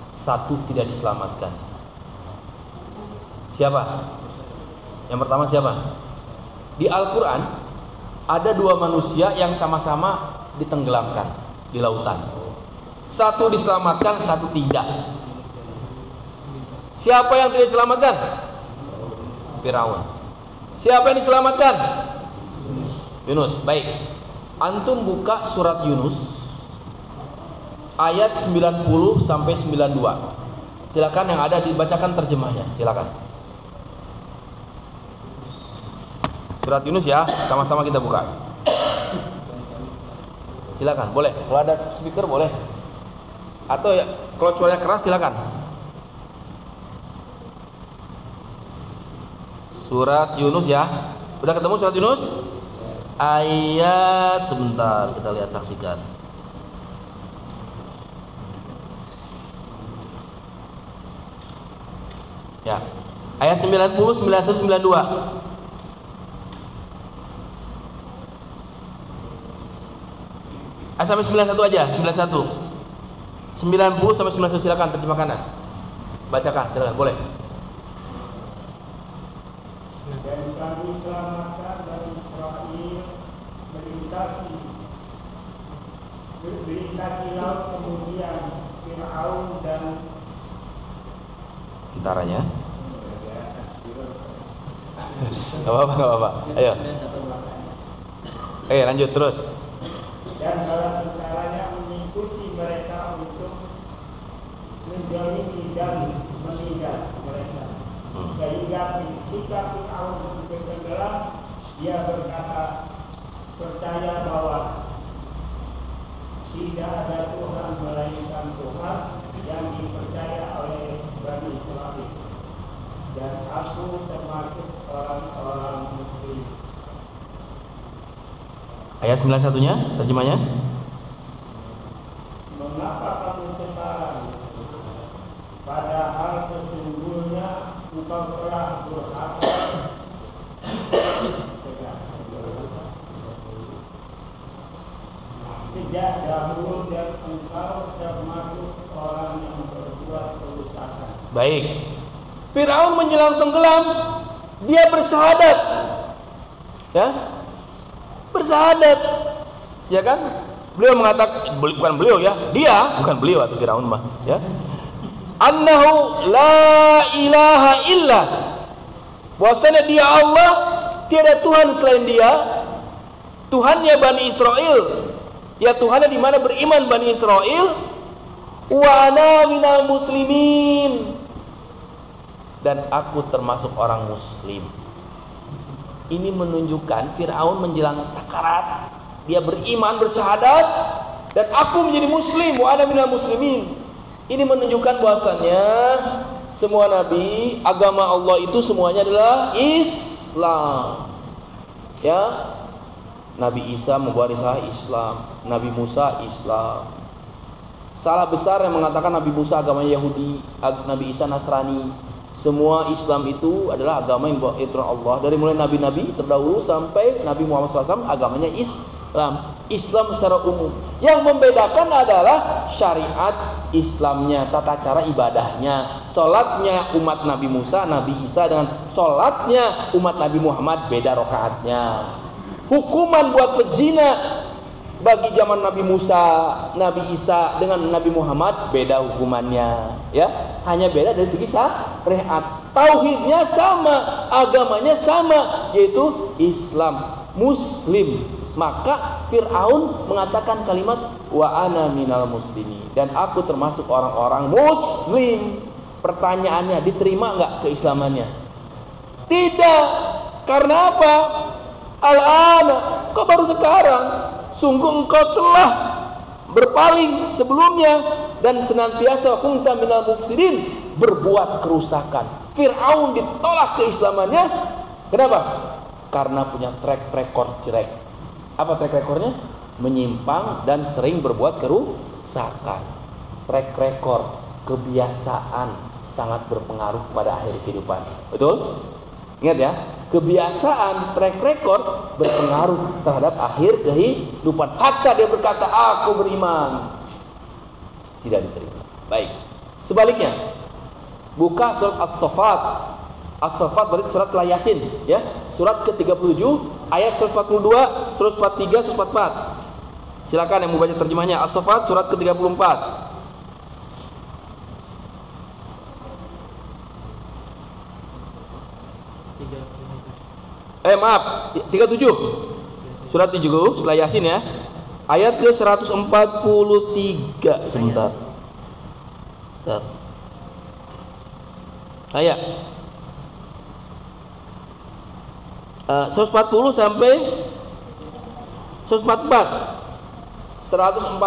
satu tidak diselamatkan. Siapa? Yang pertama siapa? Di Al-Quran ada dua manusia yang sama-sama ditenggelamkan di lautan. Satu diselamatkan, satu tidak. Siapa yang tidak diselamatkan? Firaun. Siapa yang diselamatkan? Yunus. Baik. Antum buka surat Yunus ayat 90 sampai 92. Silakan yang ada dibacakan terjemahnya, silakan. Surat Yunus ya, sama-sama kita buka. Silakan, boleh. Kalau ada speaker boleh. Atau ya, kalau suaranya keras silakan. Surat Yunus ya. Udah ketemu surat Yunus? Ayat sebentar kita lihat saksikan. Ya. Ayat 90, 91, 92. Sampai 91 aja, 91. 90 sampai 91 silakan terjemahkan. Bacakan, silakan, boleh. Dan kami selamatkan dari Israel melintasi laut, kemudian Fir'aun dan antaranya. Gak apa-apa. Ayo. Lanjut terus. Dan bala tentaranya mengikuti mereka untuk menjolimi dan menindas mereka. Sehingga ketika Fir'aun tenggelam, dia berkata, percaya bahwa tidak ada Tuhan melainkan Tuhan yang dipercaya oleh Bani Israel, dan aku termasuk orang-orang Muslim. Ayat 91-nya, terjemahnya. Mengapa kamu sekarang, padahal sesungguhnya engkau telah durhaka sejak dahulu, dan engkau termasuk orang yang berbuat kerusakan. Baik. Fir'aun menjelang tenggelam, dia bersahadat. Ya. Bersahadat. Ya kan? Beliau mengatakan, bukan beliau ya, dia, bukan beliau atau Fir'aun mah, ya. Annahu la ilaha illa, bahwasanya dia Allah, tiada Tuhan selain dia, Tuhannya Bani Israel, ya Tuhannya di mana beriman Bani Israel, wa ana minal muslimin, dan aku termasuk orang muslim. Ini menunjukkan Fir'aun menjelang sakarat, dia beriman, bersyahadat, dan aku menjadi muslim, wa ana minal muslimin. Ini menunjukkan bahwasannya semua nabi, agama Allah itu semuanya adalah Islam. Ya. Nabi Isa membawa risalah Islam, Nabi Musa Islam. Salah besar yang mengatakan Nabi Musa agamanya Yahudi, Nabi Isa Nasrani. Semua Islam itu adalah agama yang dibawa Allah. Dari mulai nabi-nabi terdahulu sampai Nabi Muhammad SAW agamanya Islam. Islam secara umum. Yang membedakan adalah syariat Islamnya, tata cara ibadahnya. Salatnya umat Nabi Musa, Nabi Isa dengan salatnya umat Nabi Muhammad beda rakaatnya. Hukuman buat pezina bagi zaman Nabi Musa, Nabi Isa dengan Nabi Muhammad beda hukumannya, ya. Hanya beda dari segi syariat. Tauhidnya sama, agamanya sama, yaitu Islam, Muslim. Maka Fir'aun mengatakan kalimat wa ana minal muslimin, dan aku termasuk orang-orang muslim. Pertanyaannya, diterima enggak keislamannya? Tidak. Karena apa? Al-ana, kok baru sekarang? Sungguh engkau telah berpaling sebelumnya dan senantiasa kunta minal mufsidin, berbuat kerusakan. Fir'aun ditolak keislamannya. Kenapa? Karena punya track record jelek. Apa track recordnya? Menyimpang dan sering berbuat kerusakan. Track record, kebiasaan sangat berpengaruh pada akhir kehidupan. Betul? Ingat ya, kebiasaan, track record berpengaruh terhadap akhir kehidupan. Hatta dia berkata aku beriman, tidak diterima. Baik. Sebaliknya, buka surat As-Saffat. As-Saffat berarti surat Yasin, ya. Surat ke-37 ayat 142, 143, 144. Silakan yang mau baca terjemahnya. As-Saffat surat ke-34. Maaf, 37. Surat 7 setelah Yasin ya. Ayat ke 143 sebentar. Ayat 140 sampai 144. 140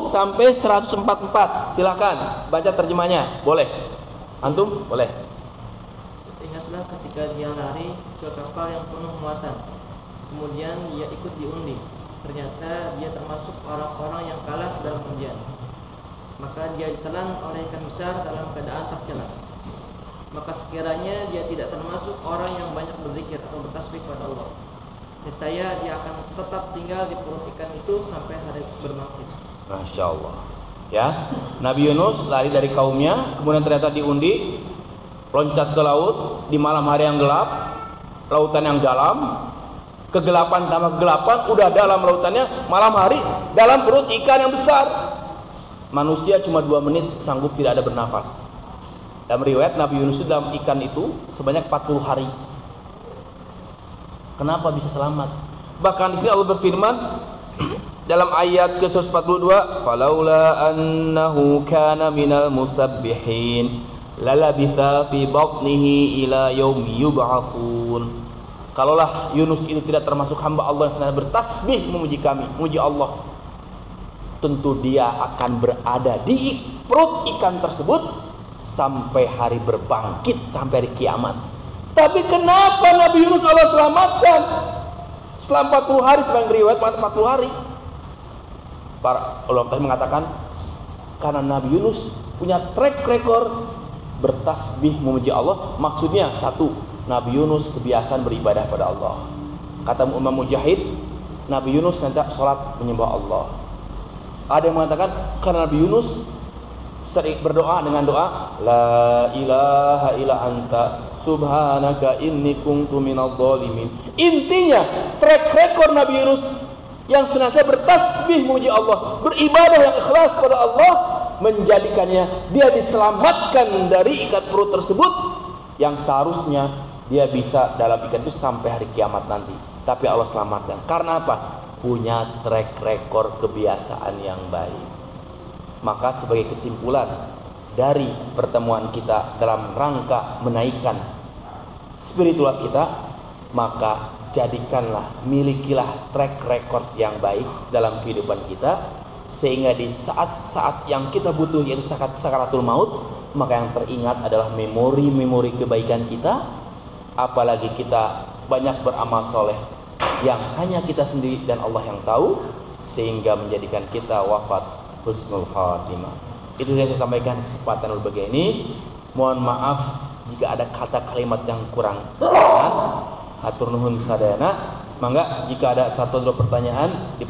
sampai 144. Silakan baca terjemahnya. Boleh. Antum? Boleh. Ingatlah ketika dia lari ke kapal yang penuh muatan. Kemudian dia ikut diundi. Ternyata dia termasuk orang-orang yang kalah dalam undian. Maka dia ditelan oleh ikan besar dalam keadaan tercela. Maka sekiranya dia tidak termasuk orang yang banyak berzikir atau bertasbih kepada Allah, niscaya dia akan tetap tinggal di perut ikan itu sampai hari berbangkit. Masya Allah. Ya, Nabi Yunus lari dari kaumnya, kemudian ternyata diundi, loncat ke laut di malam hari yang gelap, lautan yang dalam, kegelapan tambah kegelapan, udah dalam lautannya, malam hari dalam perut ikan yang besar. Manusia cuma 2 menit sanggup tidak ada bernafas. Dalam riwayat Nabi Yunus dalam ikan itu sebanyak 40 hari. Kenapa bisa selamat? Bahkan di sini Allah berfirman dalam ayat ke-142, "Falaula annahu kana minal musabbihin lalabitha fi batnihi ila yaumi yub'atsun." Kalaulah Yunus itu tidak termasuk hamba Allah yang senantiasa bertasbih memuji kami, memuji Allah, tentu dia akan berada di perut ikan tersebut sampai hari berbangkit, sampai hari kiamat. Tapi kenapa Nabi Yunus Allah selamatkan setelah 40 hari? Sebagian riwayat 40 hari. Para ulama mengatakan karena Nabi Yunus punya track record bertasbih memuji Allah. Maksudnya satu, Nabi Yunus kebiasaan beribadah pada Allah. Kata Imam Mujahid, Nabi Yunus nanti sholat menyembah Allah. Ada yang mengatakan karena Nabi Yunus sering berdoa dengan doa la ilaha illa anta subhanaka inni kuntu minadh dhalimin. Intinya track record Nabi Yunus yang senantiasa bertasbih memuji Allah, beribadah yang ikhlas pada Allah, menjadikannya dia diselamatkan dari ikat perut tersebut yang seharusnya dia bisa dalam ikan itu sampai hari kiamat nanti. Tapi Allah selamatkan. Karena apa? Punya track record kebiasaan yang baik. Maka sebagai kesimpulan dari pertemuan kita dalam rangka menaikkan spiritualitas kita, maka jadikanlah, milikilah track record yang baik dalam kehidupan kita, sehingga di saat-saat yang kita butuh, yaitu saat sakaratul maut, maka yang teringat adalah memori-memori kebaikan kita. Apalagi kita banyak beramal soleh yang hanya kita sendiri dan Allah yang tahu, sehingga menjadikan kita wafat husnul khatimah. Itu yang saya sampaikan kesempatan berbagai ini. Mohon maaf jika ada kata kalimat yang kurang berkenan. Hatur nuhun sadayana. Mangga jika ada 1 2 pertanyaan